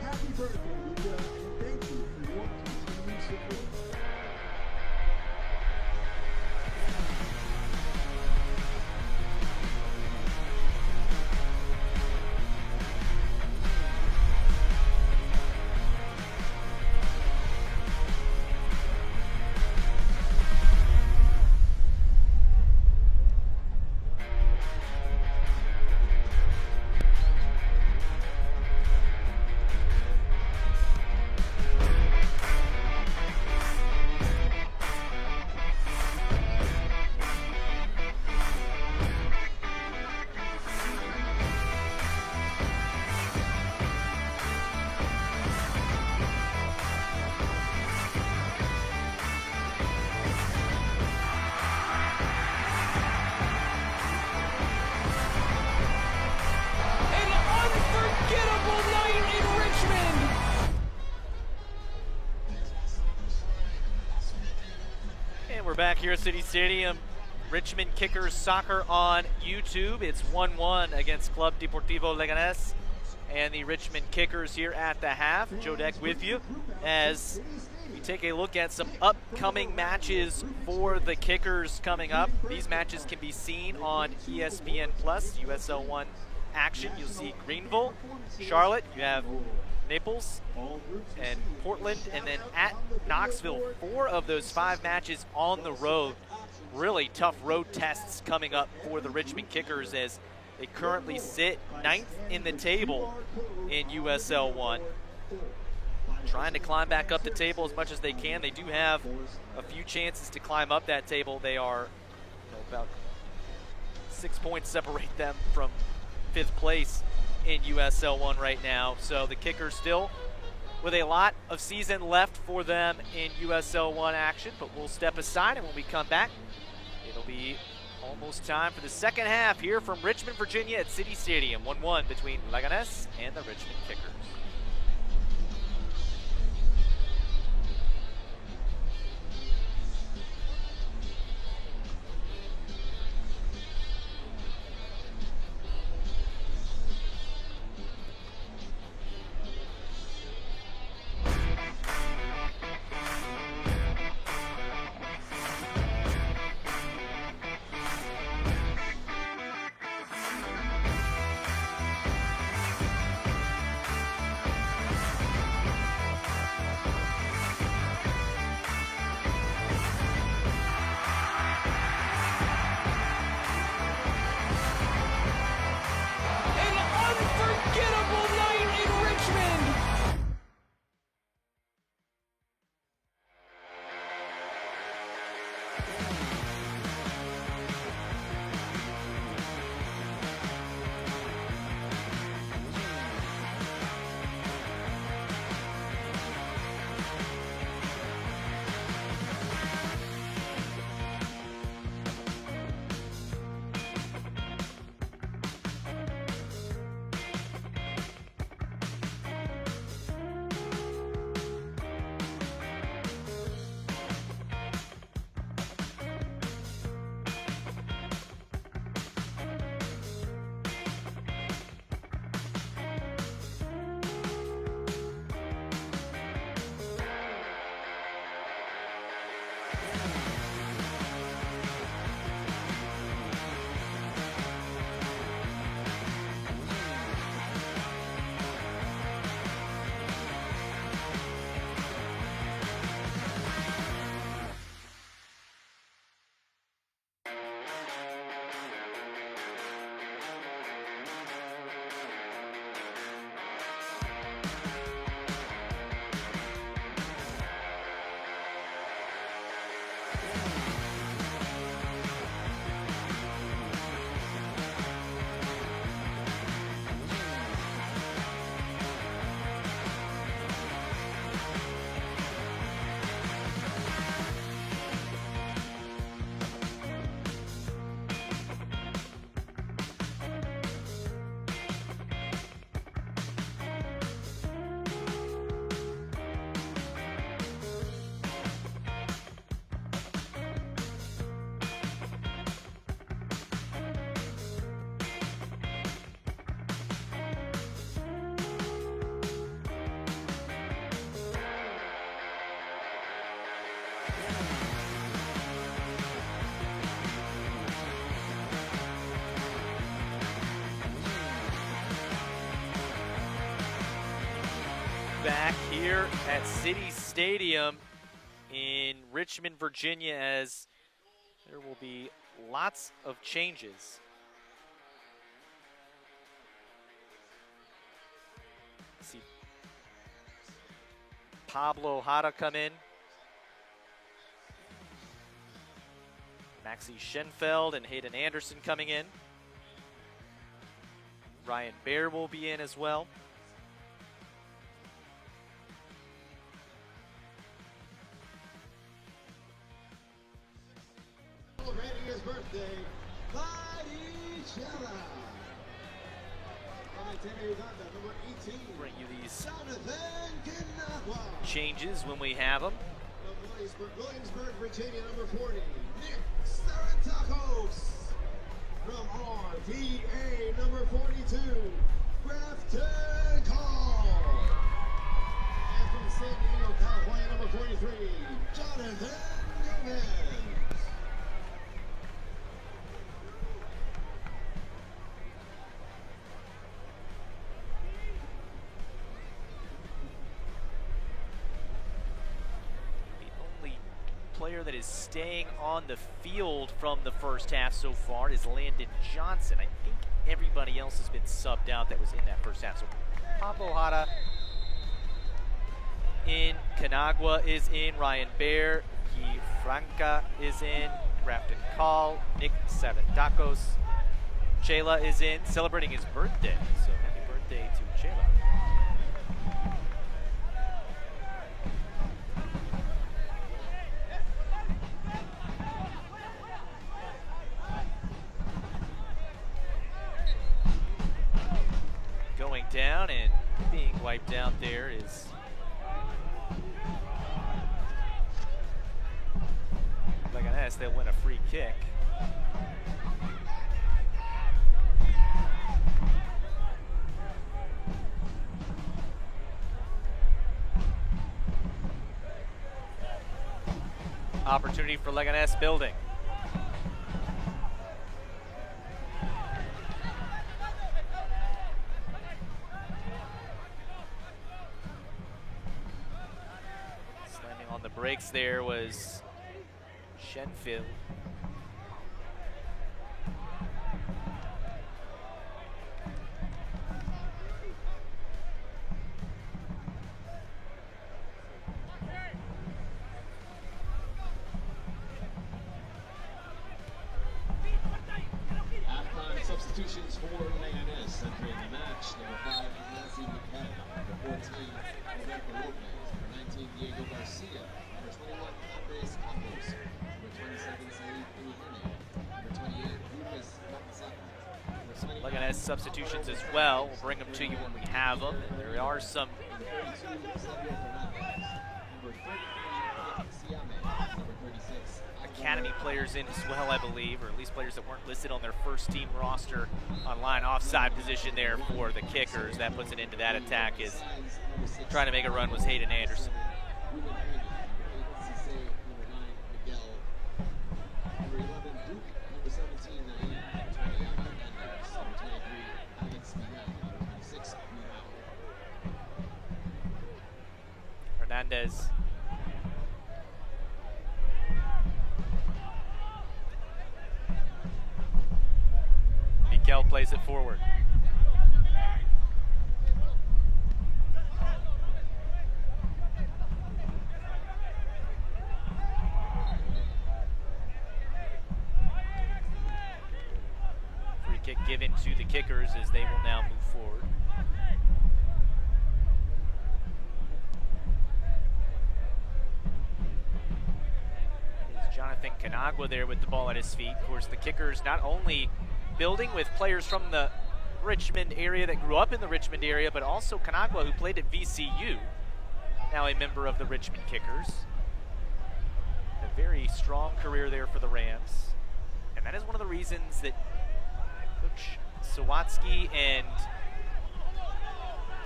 Happy birthday, Luca, and thank you for your continued support. we're back here at City Stadium. Richmond Kickers soccer on YouTube. It's 1-1 against Club Deportivo Leganés and the Richmond Kickers here at the half. Joe Deck with you as we take a look at some upcoming matches for the Kickers coming up. These matches can be seen on ESPN Plus, USL 1 action. You'll see Greenville, Charlotte, you have Naples and Portland, and then at Knoxville. 4 of those 5 matches on the road. Really tough road tests coming up for the Richmond Kickers as they currently sit 9th in the table in USL 1. Trying to climb back up the table as much as they can. They do have a few chances to climb up that table. They are about 6 points separate them from 5th place in USL 1 right now. So the Kickers still with a lot of season left for them in USL 1 action, but we'll step aside, and when we come back, it'll be almost time for the second half here from Richmond, Virginia at City Stadium. 1-1 between Leganés and the Richmond Kickers. Unforgettable night in Richmond. Back here at City Stadium in Richmond, Virginia, as there will be lots of changes. See Pablo Jara come in. Maxi Schenfeld and Hayden Anderson coming in. Ryan Baer will be in as well. Celebrating his birthday, Maricela. Number 18. Bring you these Jonathan Ginagua. changes when we have them. Number Williamsburg, Virginia, number 40, Nick Saratakos. From RVA, number 42, Grafton Call. And from San Diego, California, number 43, Jonathan Gomez. Player that is staying on the field from the first half so far is Landon Johnson. I think everybody else has been subbed out that was in that first half. So Pablo Jara in, Canagua is in, Ryan Baer, Guy Franca is in, Grafton Call, Nick Saratakos, Chela is in, celebrating his birthday. So happy birthday to Chela. Going down and being wiped out there is Leganés. They'll win a free kick. Opportunity for Leganés building. On the breaks there was Shenfield. Halftime substitutions for Leganés. Entering the match, number 5, Nancy McKenna. Number 14, Roberto Lopez. Number 19, Diego Garcia. Number 21, Andres Campos. Number 27, Saeed Ilihane. Number 28, Lucas Nakasaka. Leganés substitutions as well. We'll bring them to you when we have them. And there are some Number 32, Sergio Fernandez. Number 33, Siame. Number 36, academy players in as well, I believe, or at least players that weren't listed on their first team roster online. Offside position there for the Kickers. That puts an end to that attack. Is trying to make a run was Hayden Anderson. Hernandez. Miguel plays it forward. Free kick given to the Kickers as they will now move forward. Jonathan Canagua there with the ball at his feet. Of course, the Kickers not only building with players from the Richmond area that grew up in the Richmond area, but also Canagua, who played at VCU, now a member of the Richmond Kickers. A very strong career there for the Rams. And that is one of the reasons that Coach Sawatsky and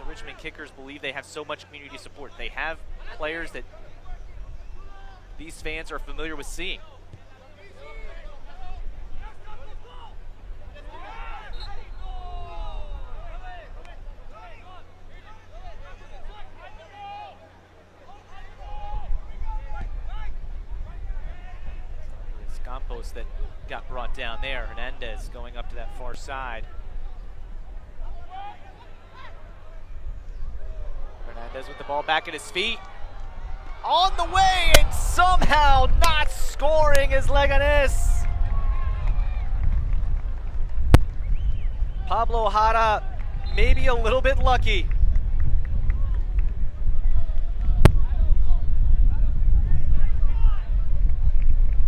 the Richmond Kickers believe they have so much community support. They have players that these fans are familiar with seeing. It's Campos that got brought down there. Hernandez going up to that far side. Hernandez with the ball back at his feet. On the way and somehow not scoring is Leganés. Pablo Jara maybe a little bit lucky.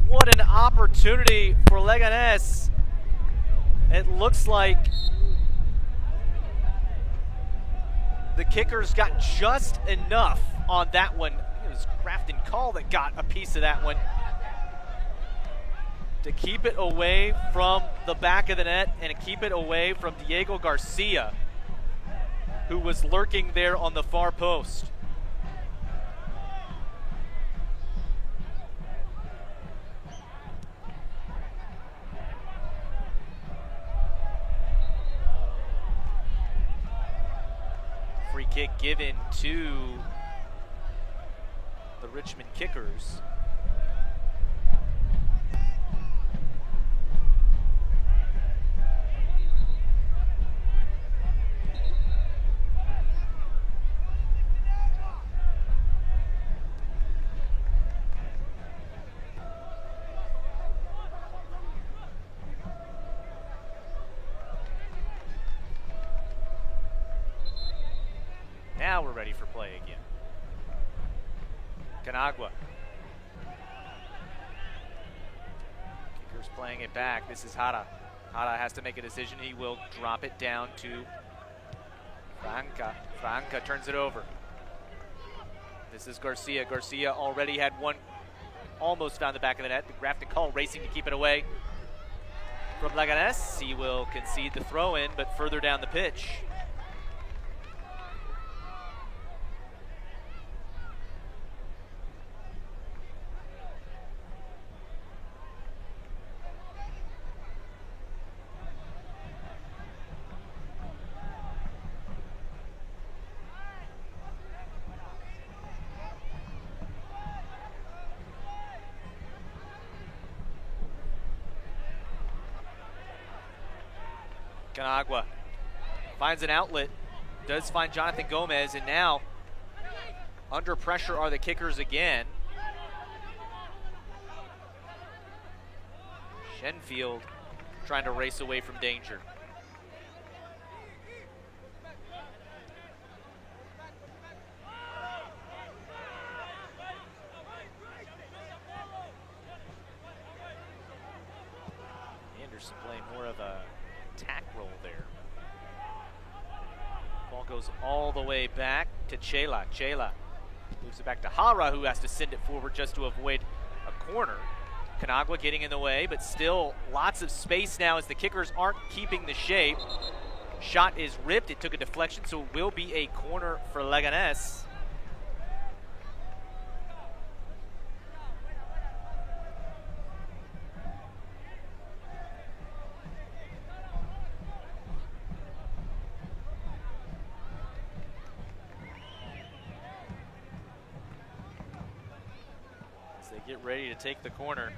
What an opportunity for Leganés. It looks like the Kickers got just enough on that one. It was Grafton Call that got a piece of that one to keep it away from the back of the net and keep it away from Diego Garcia, who was lurking there on the far post. Free kick given to the Richmond Kickers. Now we're ready for play again. Canagua. Kickers playing it back. This is Hara. Hara has to make a decision. He will drop it down to Franca. Franca turns it over. This is Garcia. Garcia already had one, almost found the back of the net. Grafton Call racing to keep it away from Leganés. He will concede the throw in, but further down the pitch. Canagua finds an outlet, does find Jonathan Gomez, and now under pressure are the Kickers again. Shenfield trying to race away from danger. Anderson playing more of a attack roll there. Ball goes all the way back to Chela. Chela moves it back to Hara, who has to send it forward just to avoid a corner. Canagua getting in the way, but still lots of space now as the Kickers aren't keeping the shape. Shot is ripped. It took a deflection, so it will be a corner for Leganés. They get ready to take the corner.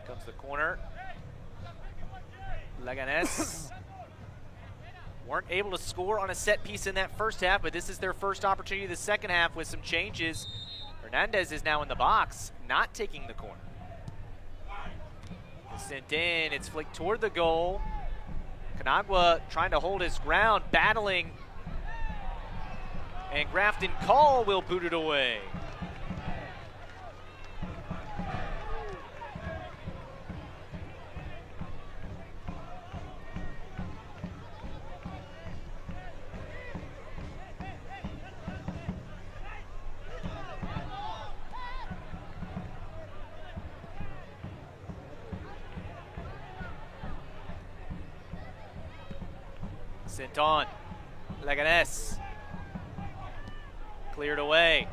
Comes the corner. Leganés weren't able to score on a set piece in that first half, but this is their first opportunity the second half with some changes. Hernandez is now in the box, not taking the corner. It's sent in, it's flicked toward the goal. Canagua trying to hold his ground, battling. And Grafton Call will boot it away. Sent on. Leganés. Cleared away.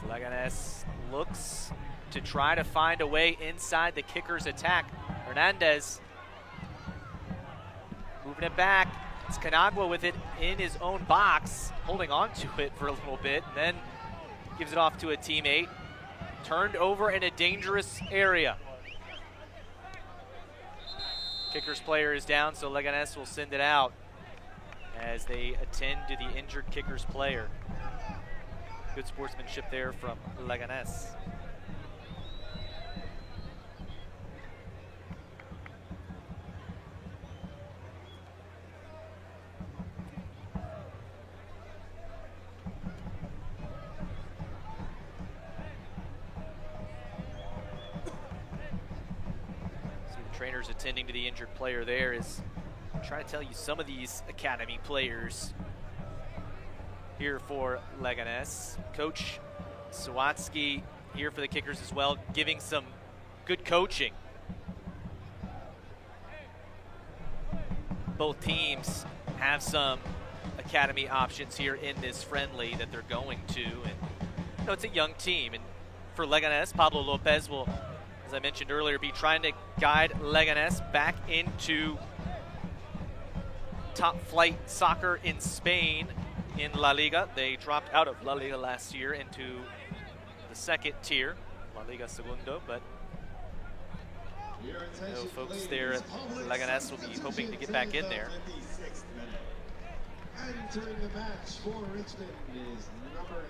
Leganés looks to try to find a way inside the Kickers' attack. Hernandez moving it back. It's Canagua with it in his own box, holding on to it for a little bit, and then gives it off to a teammate. Turned over in a dangerous area. Kickers player is down, so Leganés will send it out as they attend to the injured Kickers player. Good sportsmanship there from Leganés. Trainers attending to the injured player there is trying to tell you some of these academy players here for Leganés. Coach Sawatsky here for the Kickers as well, giving some good coaching. Both teams have some academy options here in this friendly that they're going to, and you know, it's a young team, and for Leganés, Pablo Lopez will, as I mentioned earlier, be trying to guide Leganés back into top flight soccer in Spain in La Liga. They dropped out of La Liga last year into the second tier, La Liga Segundo, but you know, folks there at Leganés will be hoping to get back in there. Entering the match for Richmond is number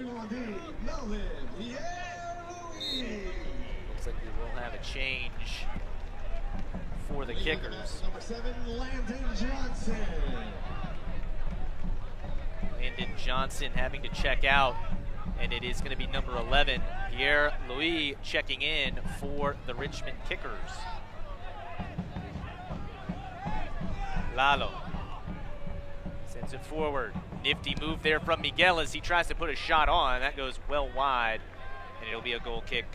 11, Melvin Pierre-Louis. Looks like we will have a change for the Kickers. Number 7, Landon Johnson. Landon Johnson having to check out, and it is going to be number 11, Pierre-Louis, checking in for the Richmond Kickers. Lalo sends it forward. Nifty move there from Miguel as he tries to put a shot on. That goes well wide, and it'll be a goal kick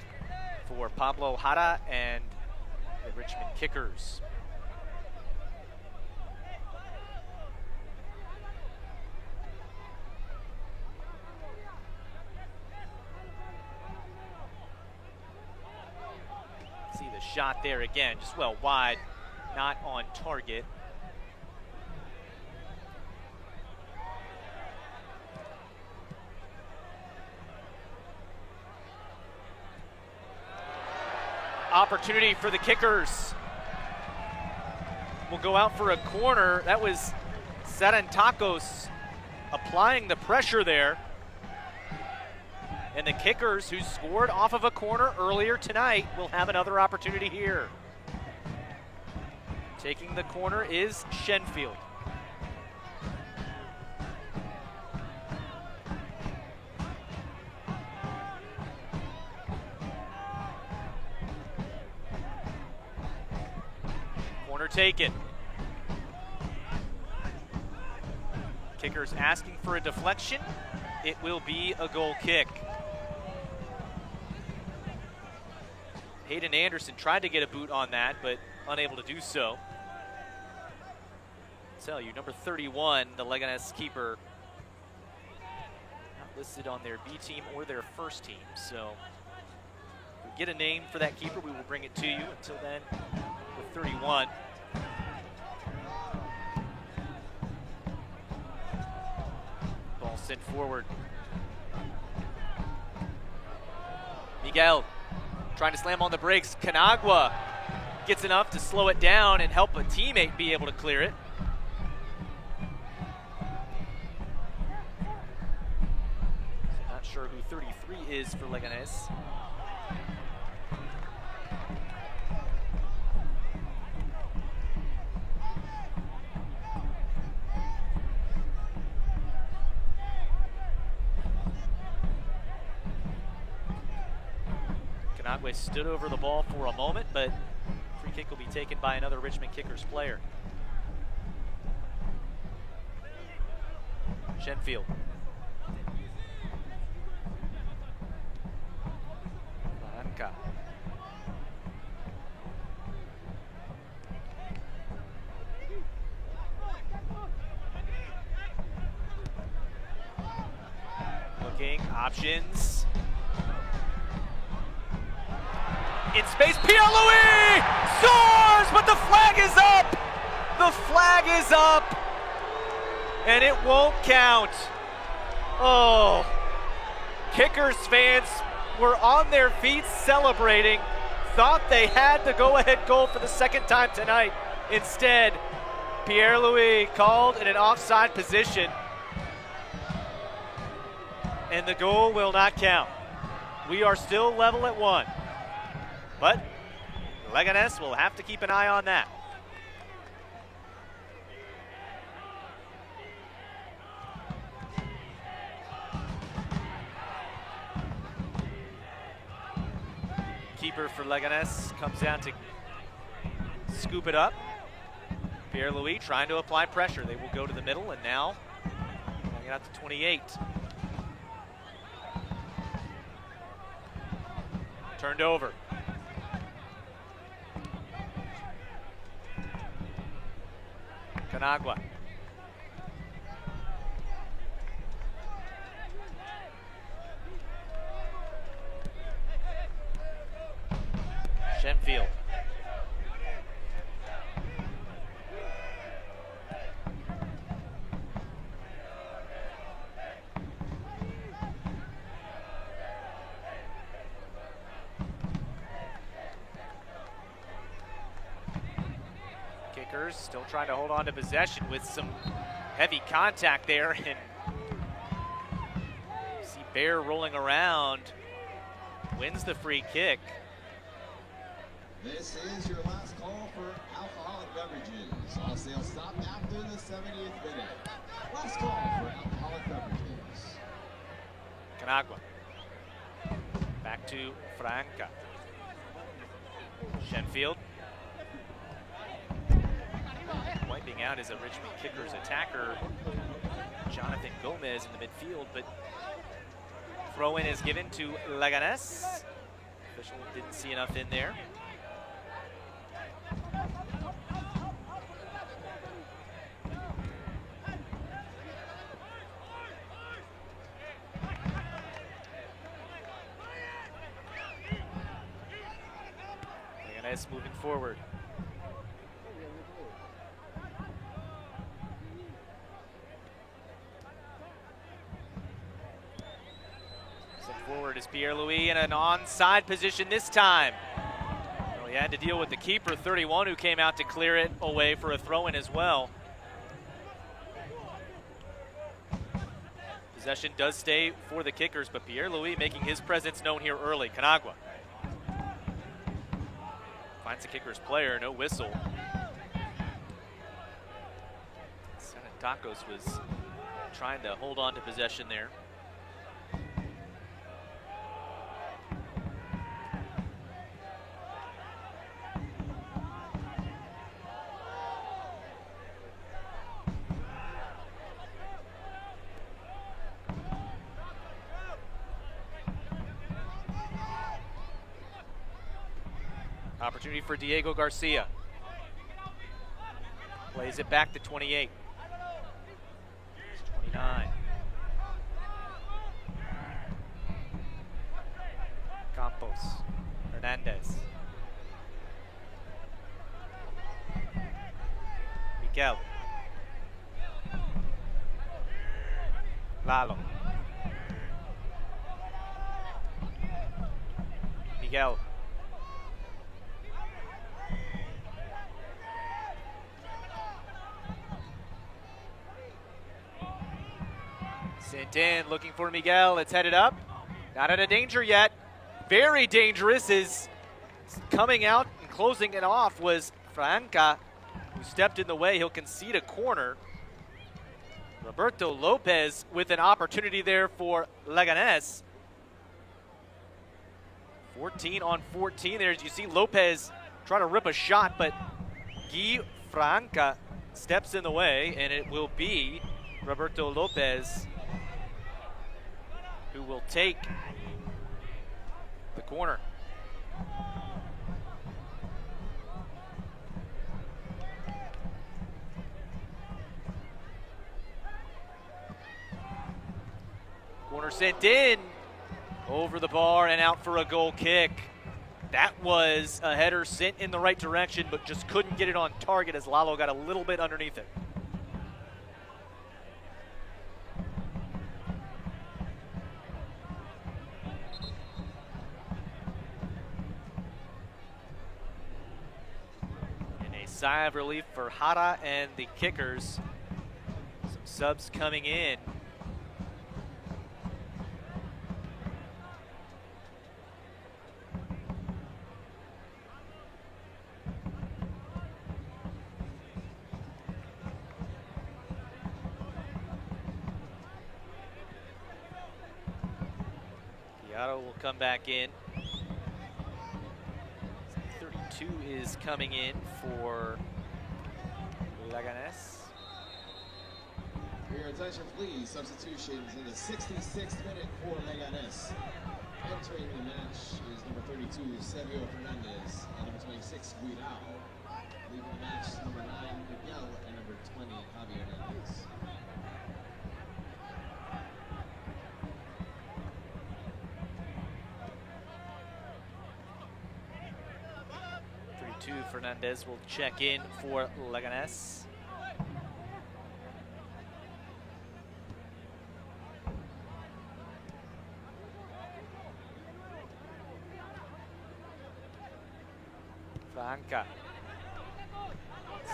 for Pablo Jara and the Richmond Kickers. See the shot there again, just well wide, not on target. Opportunity for the Kickers. Will go out for a corner. That was Sarantakos applying the pressure there. And the Kickers, who scored off of a corner earlier tonight, will have another opportunity here. Taking the corner is Shenfield. Corner taken. Kickers asking for a deflection. It will be a goal kick. Hayden Anderson tried to get a boot on that, but unable to do so. I'll tell you, number 31, the Leganés keeper, not listed on their B team or their first team. So if we get a name for that keeper, we will bring it to you. Until then, with 31. Ball sent forward. Miguel trying to slam on the brakes. Canagua gets enough to slow it down and help a teammate be able to clear it. Not sure who 33 is for Leganés. Canagua stood over the ball for a moment, but free kick will be taken by another Richmond Kickers player. Shenfield. Baranca. Looking, options. in space. Pierre-Louis soars, but the flag is up. The flag is up, and it won't count. Oh, Kickers fans were on their feet celebrating, thought they had the go-ahead goal for the second time tonight. Instead, Pierre-Louis called in an offside position, and the goal will not count. We are still level at 1, but Leganés will have to keep an eye on that. Keeper for Leganés comes down to scoop it up. Pierre-Louis trying to apply pressure. They will go to the middle, and now going out to 28. Turned over. Canagua. Shenfield. Kickers still trying to hold on to possession with some heavy contact there, and see Bear rolling around, wins the free kick. This is your last call for alcoholic beverages. All sales stop after the 70th minute. Last call for alcoholic beverages. Canagua. Back to Franca. Shenfield. Wiping out is a Richmond Kickers attacker, Jonathan Gomez, in the midfield, but throw-in is given to Leganés. Official didn't see enough in there. Leganés moving forward. Forward is Pierre-Louis in an onside position this time. Well, he had to deal with the keeper, 31, who came out to clear it away for a throw-in as well. Possession does stay for the Kickers, but Pierre-Louis making his presence known here early. Canagua finds the Kickers player, no whistle. Tacos was trying to hold on to possession there. Opportunity for Diego Garcia. Plays it back to 28. 29. Campos. Hernandez. Miguel. Lalo. Miguel. Sent in, looking for Miguel. It's headed up. Not out of danger yet. Very dangerous is coming out and closing it off was Franca, who stepped in the way. He'll concede a corner. Roberto Lopez with an opportunity there for Leganés. 14 on 14 there. As you see Lopez trying to rip a shot, but Guy Franca steps in the way, and it will be Roberto Lopez who will take the corner. Corner sent in over the bar and out for a goal kick. That was a header sent in the right direction, but just couldn't get it on target as Lalo got a little bit underneath it. And a sigh of relief for Jara and the Kickers. Some subs coming in. Will come back in. 32 is coming in for Leganés. Your attention please, substitutions in the 66th minute for Leganés. Entering the match is number 32, Sergio Fernandez, and number 26, Guirao. Leaving the match, number 9, Miguel, and number 20, Javier Hernandez. 32 Fernandez will check in for Leganés. Franca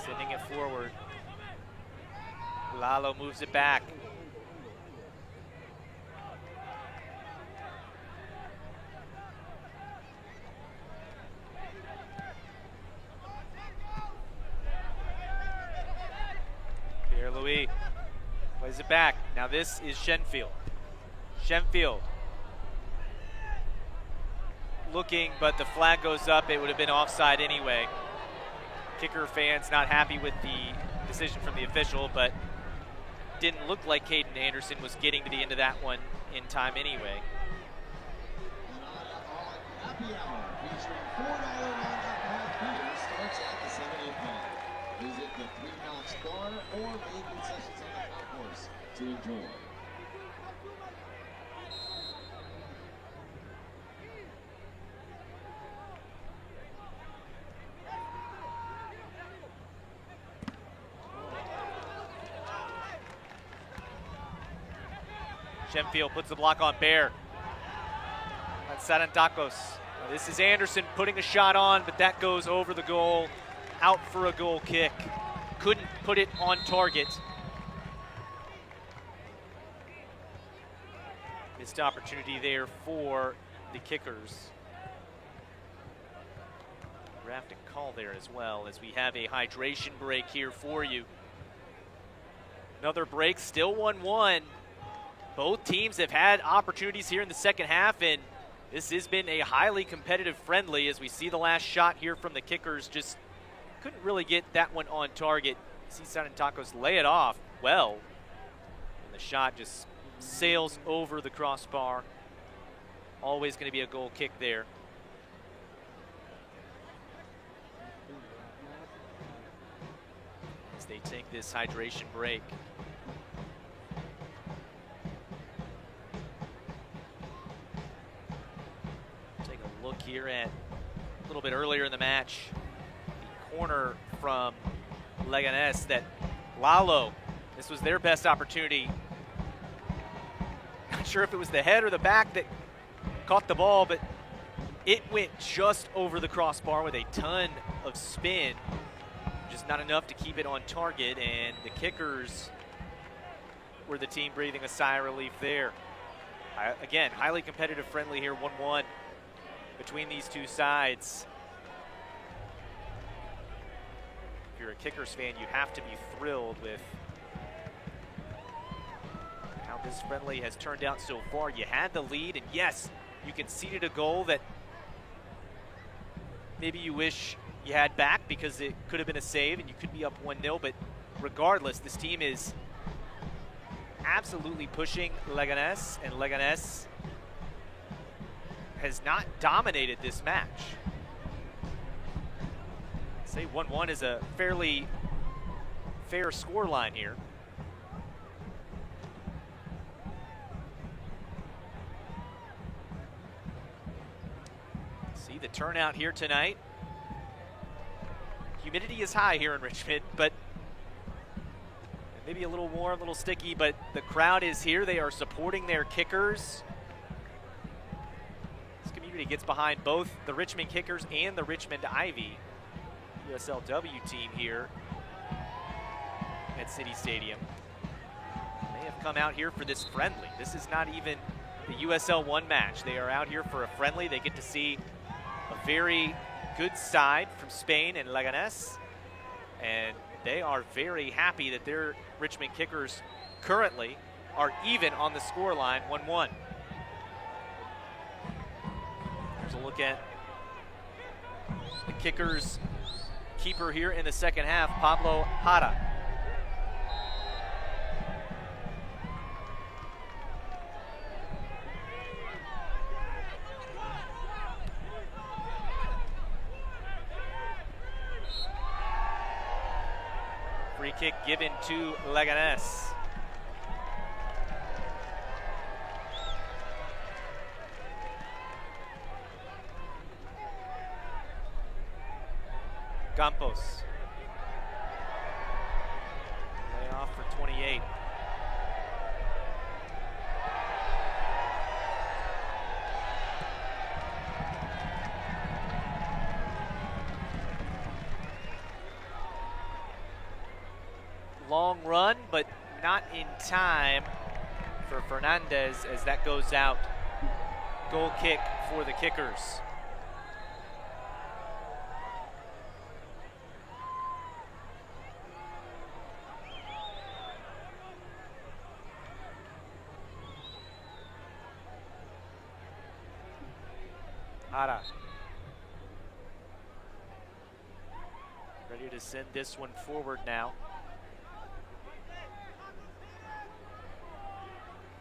sending it forward. Lalo moves it back. Pierre-Louis plays it back. Now this is Shenfield. Shenfield looking, but the flag goes up. It would have been offside anyway. Kicker fans not happy with the decision from the official, but didn't look like Caden Anderson was getting to the end of that one in time anyway. Happy hour featuring $4 non-alcoholic beer starts at the 70th minute. Visit the Three Knots Bar or main concessions on the concourse to enjoy. Shenfield puts the block on Bear. On Sarantacos. This is Anderson putting a shot on, but that goes over the goal, out for a goal kick. Couldn't put it on target. Missed opportunity there for the Kickers. Drafting call there as well, as we have a hydration break here for you. Another break, still 1-1. Both teams have had opportunities here in the second half, and this has been a highly competitive friendly as we see the last shot here from the Kickers. Just couldn't really get that one on target. See Sarantacos lay it off well, and the shot just sails over the crossbar. Always going to be a goal kick there. As they take this hydration break. Look here at a little bit earlier in the match, the corner from Leganés that Lalo, this was their best opportunity. Not sure if it was the head or the back that caught the ball, but it went just over the crossbar with a ton of spin. Just not enough to keep it on target, and the Kickers were the team breathing a sigh of relief there. Again, highly competitive friendly here, 1-1. Between these two sides. If you're a Kickers fan, you have to be thrilled with how this friendly has turned out so far. You had the lead, and yes, you conceded a goal that maybe you wish you had back because it could have been a save and you could be up 1-0, but regardless, this team is absolutely pushing Leganés, and Leganés has not dominated this match. I'd say 1-1 is a fairly fair score line here. See the turnout here tonight. Humidity is high here in Richmond, but maybe a little warm, a little sticky, but the crowd is here. They are supporting their kickers. This community gets behind both the Richmond Kickers and the Richmond Ivy USLW team here at City Stadium. They have come out here for this friendly. This is not even the USL 1 match. They are out here for a friendly. They get to see a very good side from Spain and Leganés, and they are very happy that their Richmond Kickers currently are even on the scoreline, 1-1. Here's a look at the Kickers keeper here in the second half, Pablo Jara. Free kick given to Leganés. Campos. Lay off for 28. Long run, but not in time for Fernandez as that goes out. Goal kick for the Kickers. Jara. Ready to send this one forward now.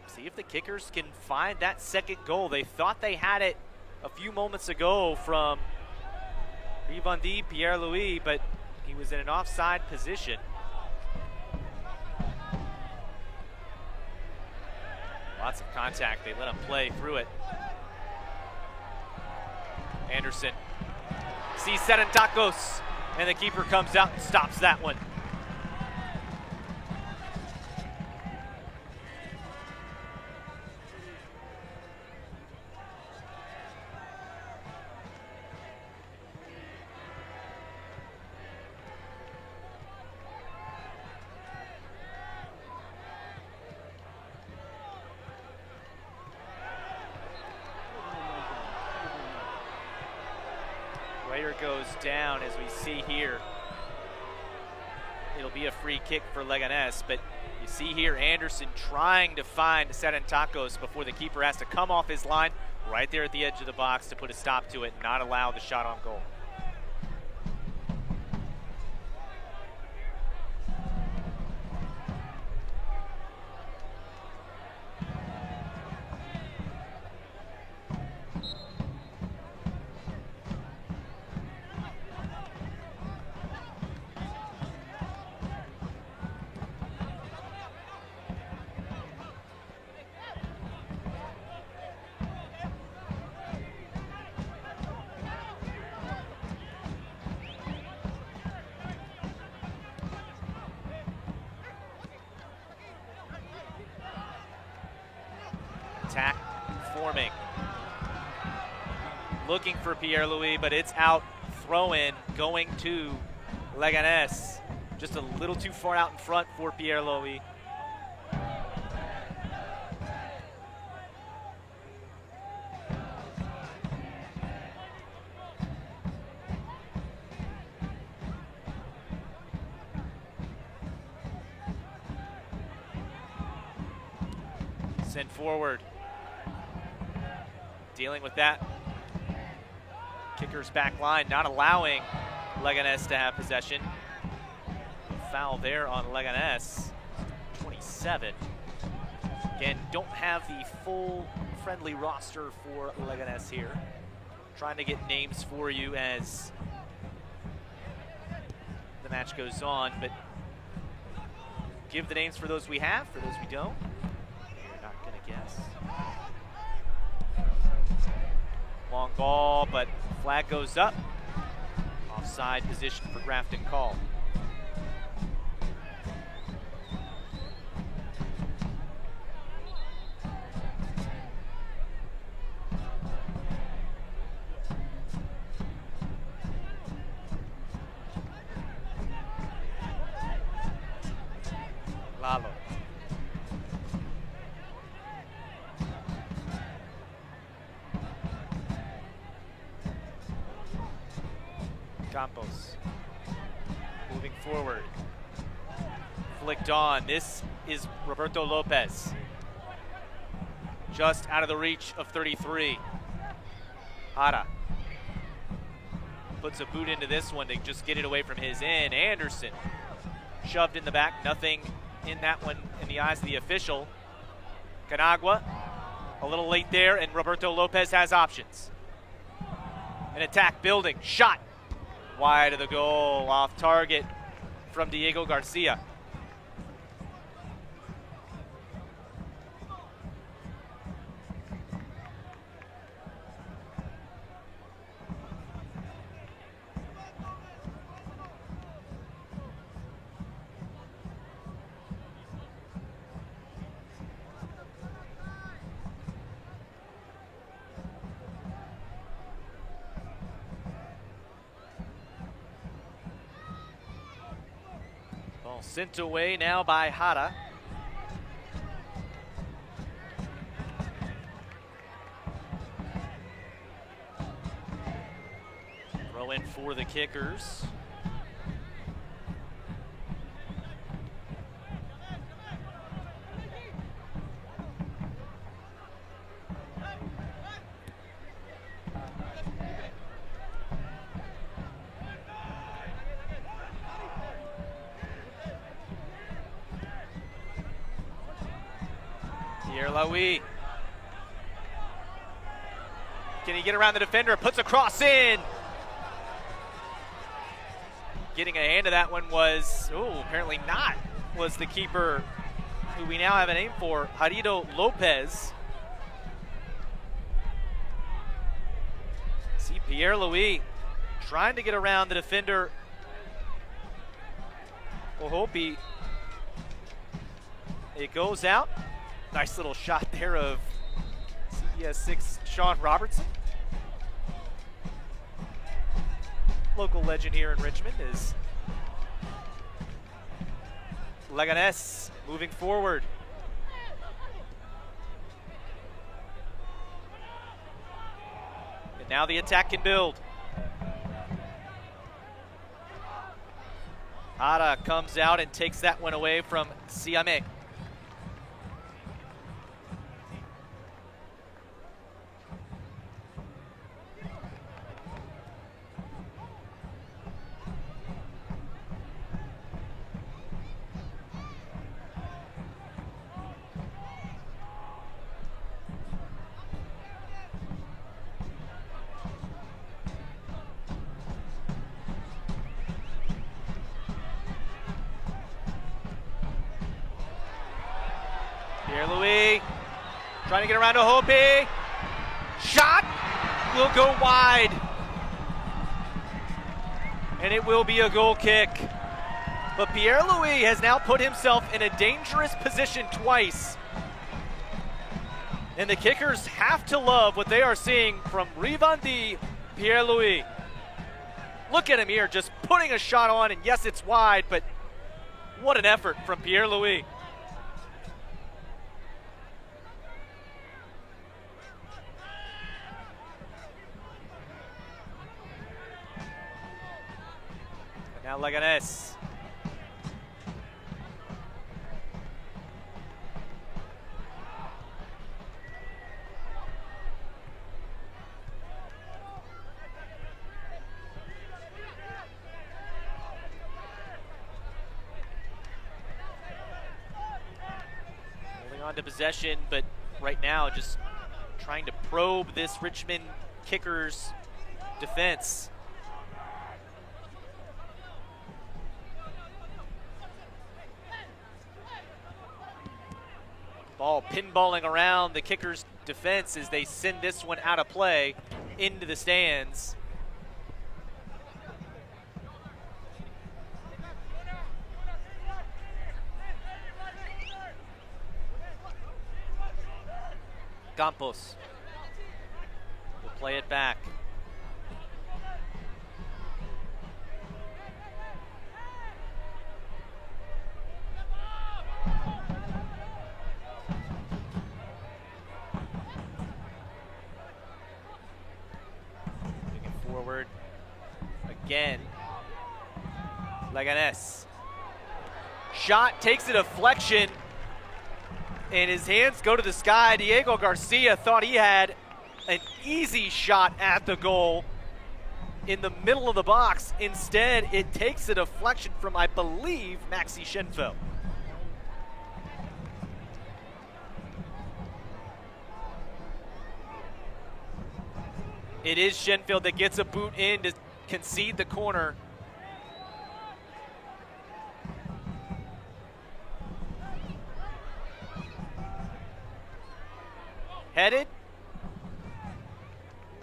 See if the Kickers can find that second goal. They thought they had it a few moments ago from Rivandy Pierre-Louis, but he was in an offside position. Lots of contact. They let him play through it. Anderson sees Serentakos, and the keeper comes out and stops that one. Player goes down, as we see here. It'll be a free kick for Leganés, but you see here Anderson trying to find Serentakos before the keeper has to come off his line right there at the edge of the box to put a stop to it and not allow the shot on goal. Attack forming. Looking for Pierre-Louis, but it's out. Throw-in going to Leganés. Just a little too far out in front for Pierre-Louis. Send forward. Dealing with that. Kickers back line, not allowing Leganés to have possession. Foul there on Leganés. 27. Again, don't have the full friendly roster for Leganés here. Trying to get names for you as the match goes on, but give the names for those we have, for those we don't. You're not gonna guess. Long ball, but Flag goes up. Offside position for Grafton call. Lalo. Campos. Moving forward. Flicked on. This is Roberto Lopez. Just out of the reach of 33. Hara. Puts a boot into this one to just get it away from his end. Anderson. Shoved in the back. Nothing in that one in the eyes of the official. Canagua. A little late there, and Roberto Lopez has options. An attack building. Shot. Wide of the goal, off target from Diego Garcia. Sent away now by Hara. Throw in for the Kickers. Can he get around the defender? Puts a cross in. Getting a hand of that one was, apparently not, was the keeper who we now have a name for, Partido Lopez. See Pierre-Louis trying to get around the defender. Ohopi. It goes out. Nice little shot there of CBS6 Sean Robertson. Local legend here in Richmond is Leganés moving forward. And now the attack can build. Hara comes out and takes that one away from Siame. Pierre-Louis trying to get around to Hopi. Shot will go wide. And it will be a goal kick. But Pierre-Louis has now put himself in a dangerous position twice. And the Kickers have to love what they are seeing from Rivandi Pierre-Louis. Look at him here, just putting a shot on, and yes, it's wide, but what an effort from Pierre-Louis. Now Leganés. Holding on to possession, but right now just trying to probe this Richmond Kickers defense. Ball pinballing around the Kickers' defense as they send this one out of play into the stands. Campos will play it back. Moving it forward again. Leganés. Shot takes a deflection, and his hands go to the sky. Diego Garcia thought he had an easy shot at the goal in the middle of the box. Instead, it takes a deflection from, I believe, Maxi Schenfeld. It is Schenfeld that gets a boot in to concede the corner. Headed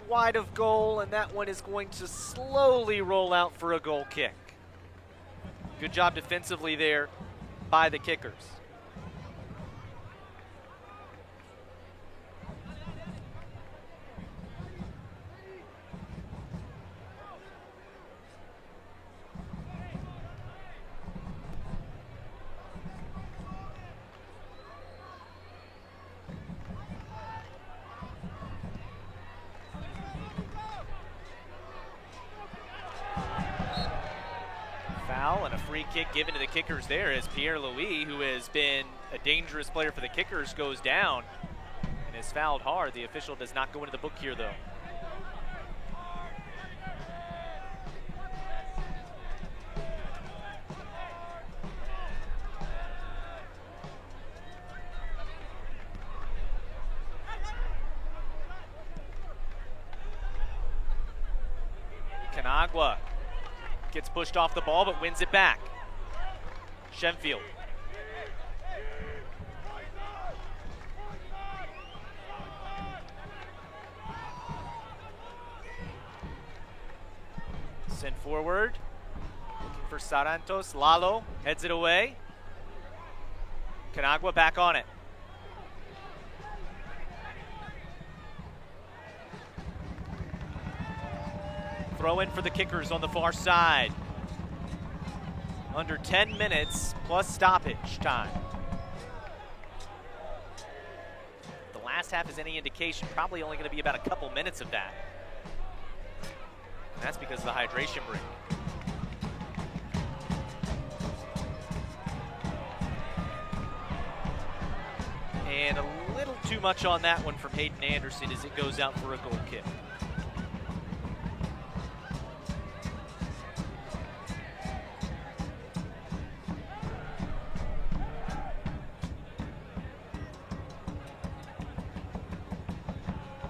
wide of goal, and that one is going to slowly roll out for a goal kick. Good job defensively there by the Kickers. Foul and a free kick given to the Kickers there as Pierre-Louis, who has been a dangerous player for the Kickers, goes down and is fouled hard. The official does not go into the book here, though. Canagua gets pushed off the ball but wins it back. Schenfeld. Sent forward. Looking for Sarantos. Lalo heads it away. Canagua back on it. Throw in for the Kickers on the far side. Under 10 minutes plus stoppage time. The last half is any indication, probably only going to be about a couple minutes of that. And that's because of the hydration break. And a little too much on that one from Hayden Anderson as it goes out for a goal kick.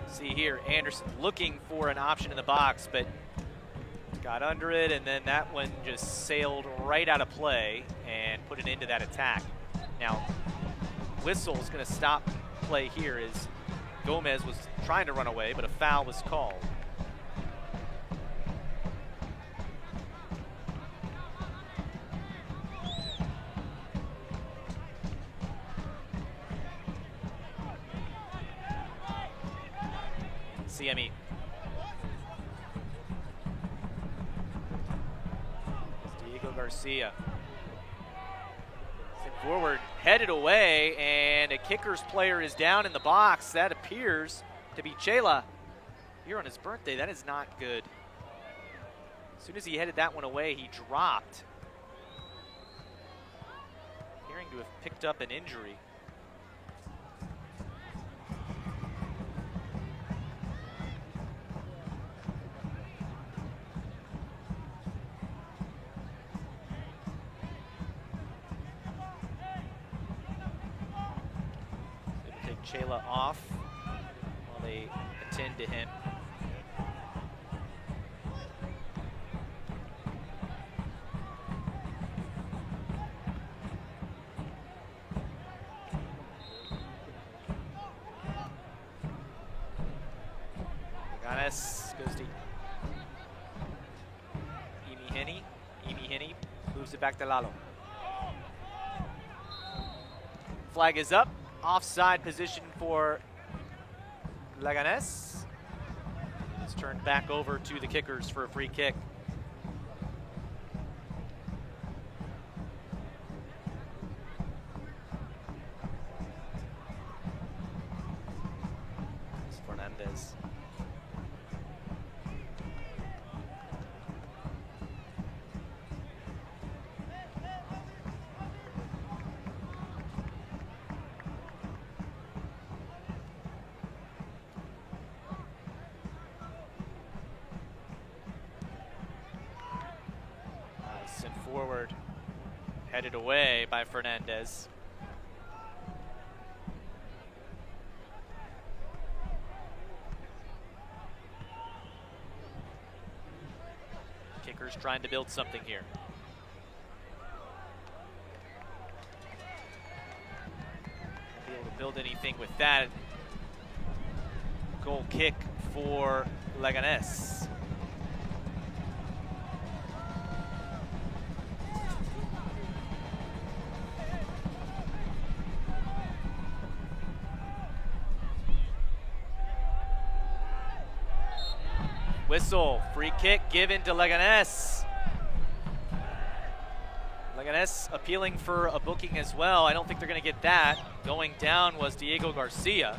See here, Anderson looking for an option in the box, but got under it, and then that one just sailed right out of play and put an end to that attack. Now, whistle is going to stop play here as Gomez was trying to run away, but a foul was called. CME. Diego Garcia. Sent forward, headed away, and a Kickers player is down in the box. That appears to be Chela. Here on his birthday, that is not good. As soon as he headed that one away, he dropped. Appearing to have picked up an injury. Chela off while they attend to him. Leganés goes to Emitido. Emitido moves it back to Lalo. Flag is up. Offside position for Leganés. It's turned back over to the Kickers for a free kick. It's Fernandez. Sent forward, headed away by Fernandez. Kickers trying to build something here. Won't be able to build anything with that. Goal kick for Leganés. Whistle, free kick given to Leganés. Leganés appealing for a booking as well. I don't think they're going to get that. Going down was Diego Garcia.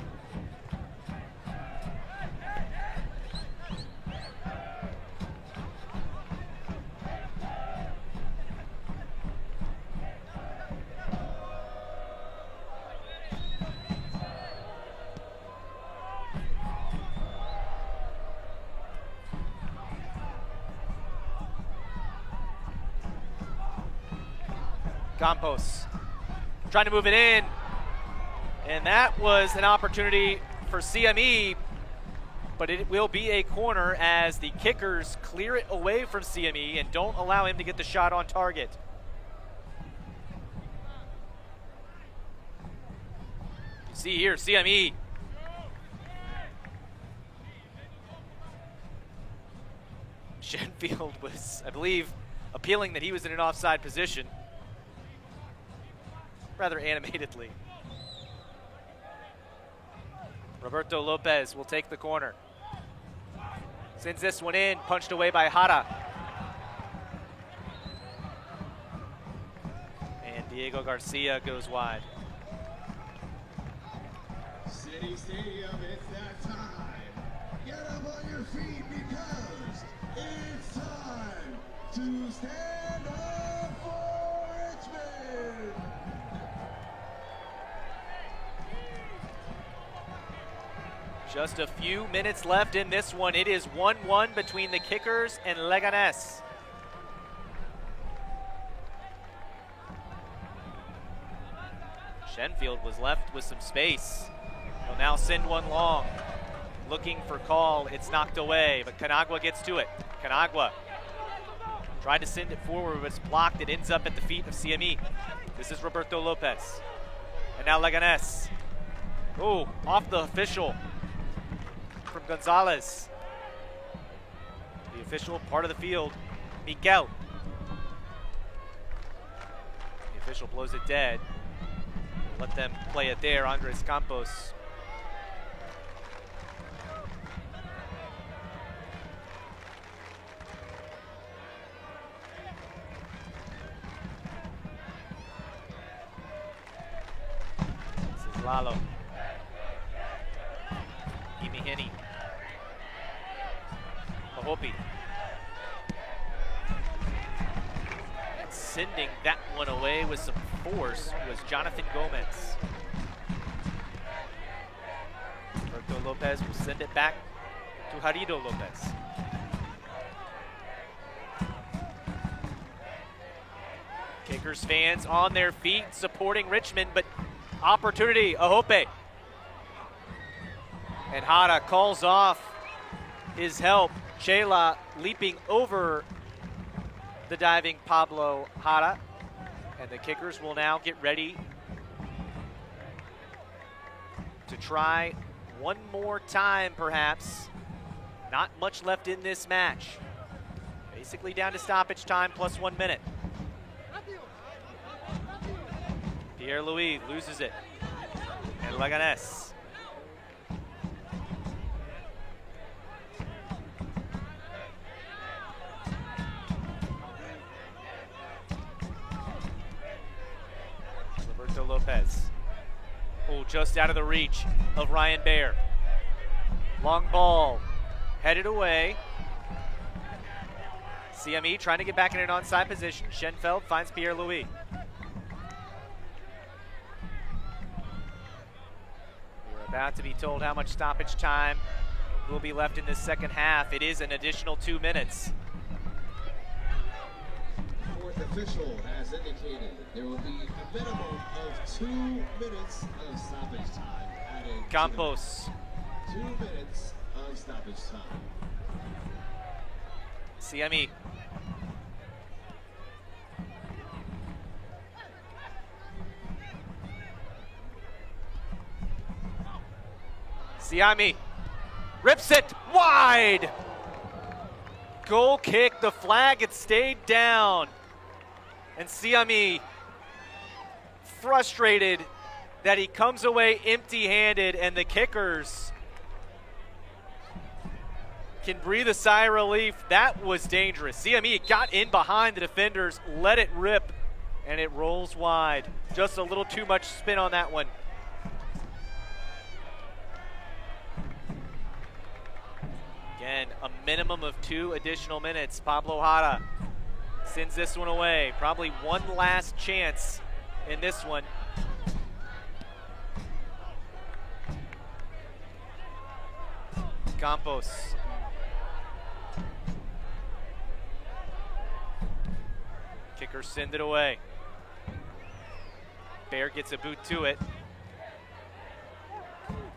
Campos trying to move it in, and that was an opportunity for CME, but it will be a corner as the Kickers clear it away from CME and don't allow him to get the shot on target. You see here, CME Shenfield was, I believe, appealing that he was in an offside position rather animatedly. Roberto Lopez will take the corner. Sends this one in, punched away by Jara. And Diego Garcia goes wide. City Stadium, it's that time. Get up on your feet because it's time to stand up for Richmond. Just a few minutes left in this one. It is 1-1 between the Kickers and Leganés. Shenfield was left with some space. He'll now send one long. Looking for call. It's knocked away, but Canagua gets to it. Canagua tried to send it forward, but it's blocked. It ends up at the feet of CME. This is Roberto Lopez. And now Leganés. Oh, off the official from Gonzalez. The official part of the field, Miguel. The official blows it dead. Let them play it there, Andres Campos. This is Lalo. Imihini. Mahopi. Sending that one away with some force was Jonathan Gomez. Roberto Lopez will send it back to Jarido Lopez. Kickers fans on their feet supporting Richmond, but opportunity, Ahope. And Jara calls off his help. Chela leaping over the diving Pablo Jara. And the Kickers will now get ready to try one more time, perhaps. Not much left in this match. Basically down to stoppage time plus 1 minute. Pierre-Louis loses it. And Leganés Lopez. Oh, just out of the reach of Ryan Baer. Long ball, headed away. CME trying to get back in an onside position. Schenfeld finds Pierre-Louis. We're about to be told how much stoppage time will be left in this second half. It is an additional 2 minutes. Fourth official has indicated there will be a minimum of 2 minutes of stoppage time added. Campos. 2 minutes of stoppage time. CME. Siami rips it wide. Goal kick, the flag had stayed down. And Siami frustrated that he comes away empty-handed, and the Kickers can breathe a sigh of relief. That was dangerous. Siami got in behind the defenders, let it rip, and it rolls wide. Just a little too much spin on that one. Again, a minimum of 2 additional minutes. Pablo Jara sends this one away. Probably one last chance in this one. Campos. Kickers send it away. Baer gets a boot to it.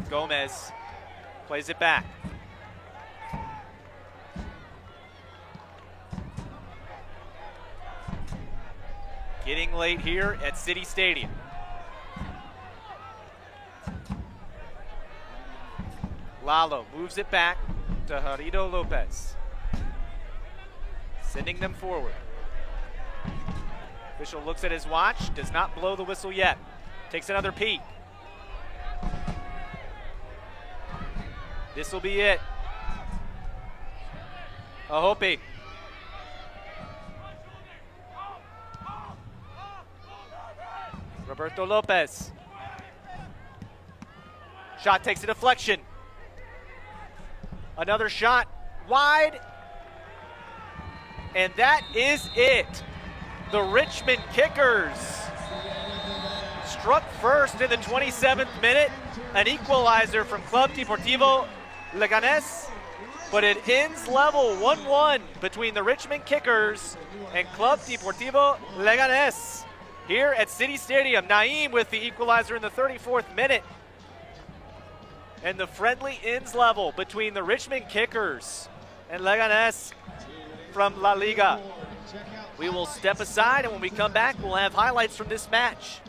Gomez plays it back. Getting late here at City Stadium. Lalo moves it back to Partido Lopez. Sending them forward. Official looks at his watch, does not blow the whistle yet. Takes another peek. This will be it. Ahope. Roberto Lopez. Shot takes a deflection. Another shot wide. And that is it. The Richmond Kickers struck first in the 27th minute. An equalizer from Club Deportivo Leganés. But it ends level 1-1 between the Richmond Kickers and Club Deportivo Leganés. Here at City Stadium, Naeem with the equalizer in the 34th minute. And the friendly ends level between the Richmond Kickers and Leganés from La Liga. We will step aside, and when we come back, we'll have highlights from this match.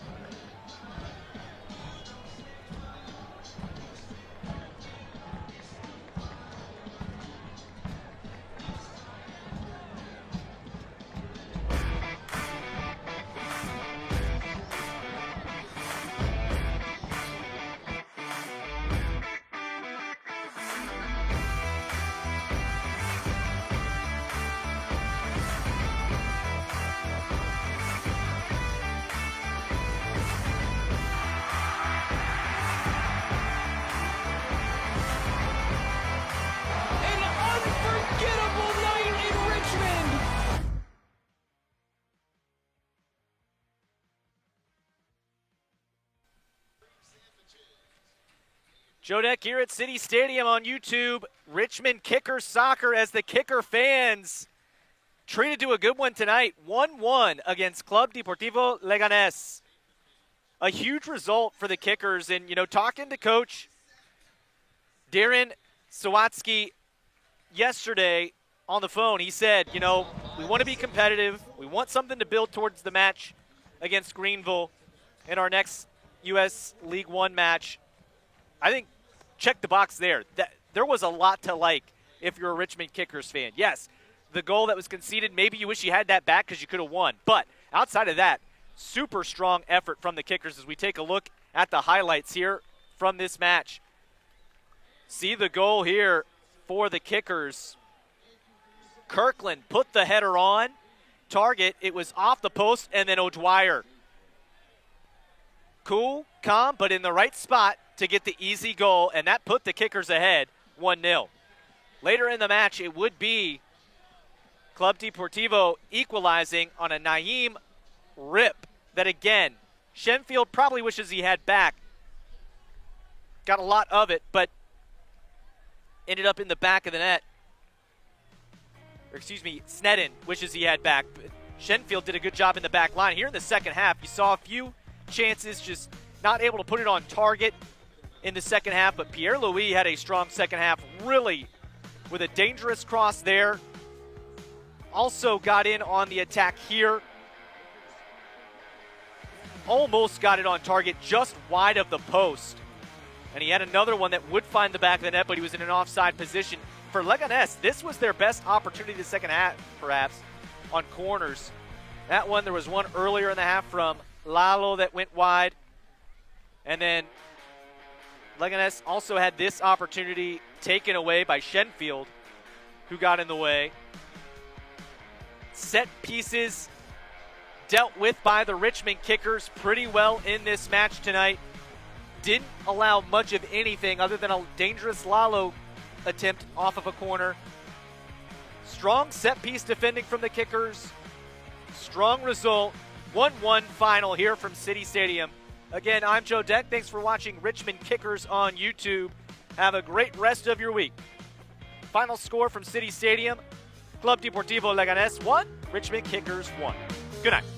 Joe Deck here at City Stadium on YouTube. Richmond Kickers soccer as the Kicker fans treated to a good one tonight. 1-1 against Club Deportivo Leganés. A huge result for the Kickers. And, you know, talking to Coach Darren Sawatsky yesterday on the phone, he said, you know, we want to be competitive. We want something to build towards the match against Greenville in our next U.S. League One match. I think check the box there. There was a lot to like if you're a Richmond Kickers fan. Yes, the goal that was conceded, maybe you wish you had that back because you could have won. But outside of that, super strong effort from the Kickers as we take a look at the highlights here from this match. See the goal here for the Kickers. Kirkland put the header on target. It was off the post, and then O'Dwyer cool, calm, but in the right spot to get the easy goal, and that put the Kickers ahead 1-0. Later in the match, it would be Club Deportivo equalizing on a Naeem rip that, again, Shenfield probably wishes he had back. Got a lot of it, but ended up in the back of the net. Or excuse me, Snedden wishes he had back. Shenfield did a good job in the back line. Here in the second half, you saw a few chances, just not able to put it on target in the second half, but Pierre-Louis had a strong second half, really with a dangerous cross there. Also got in on the attack here. Almost got it on target, just wide of the post. And he had another one that would find the back of the net, but he was in an offside position. For Leganés, this was their best opportunity the second half, perhaps, on corners. That one, there was one earlier in the half from Lalo that went wide. And then Leganés also had this opportunity taken away by Shenfield, who got in the way. Set pieces dealt with by the Richmond Kickers pretty well in this match tonight. Didn't allow much of anything other than a dangerous Lalo attempt off of a corner. Strong set piece defending from the Kickers. Strong result. 1-1 final here from City Stadium. Again, I'm Joe Deck. Thanks for watching Richmond Kickers on YouTube. Have a great rest of your week. Final score from City Stadium. Club Deportivo Leganés 1, Richmond Kickers 1. Good night.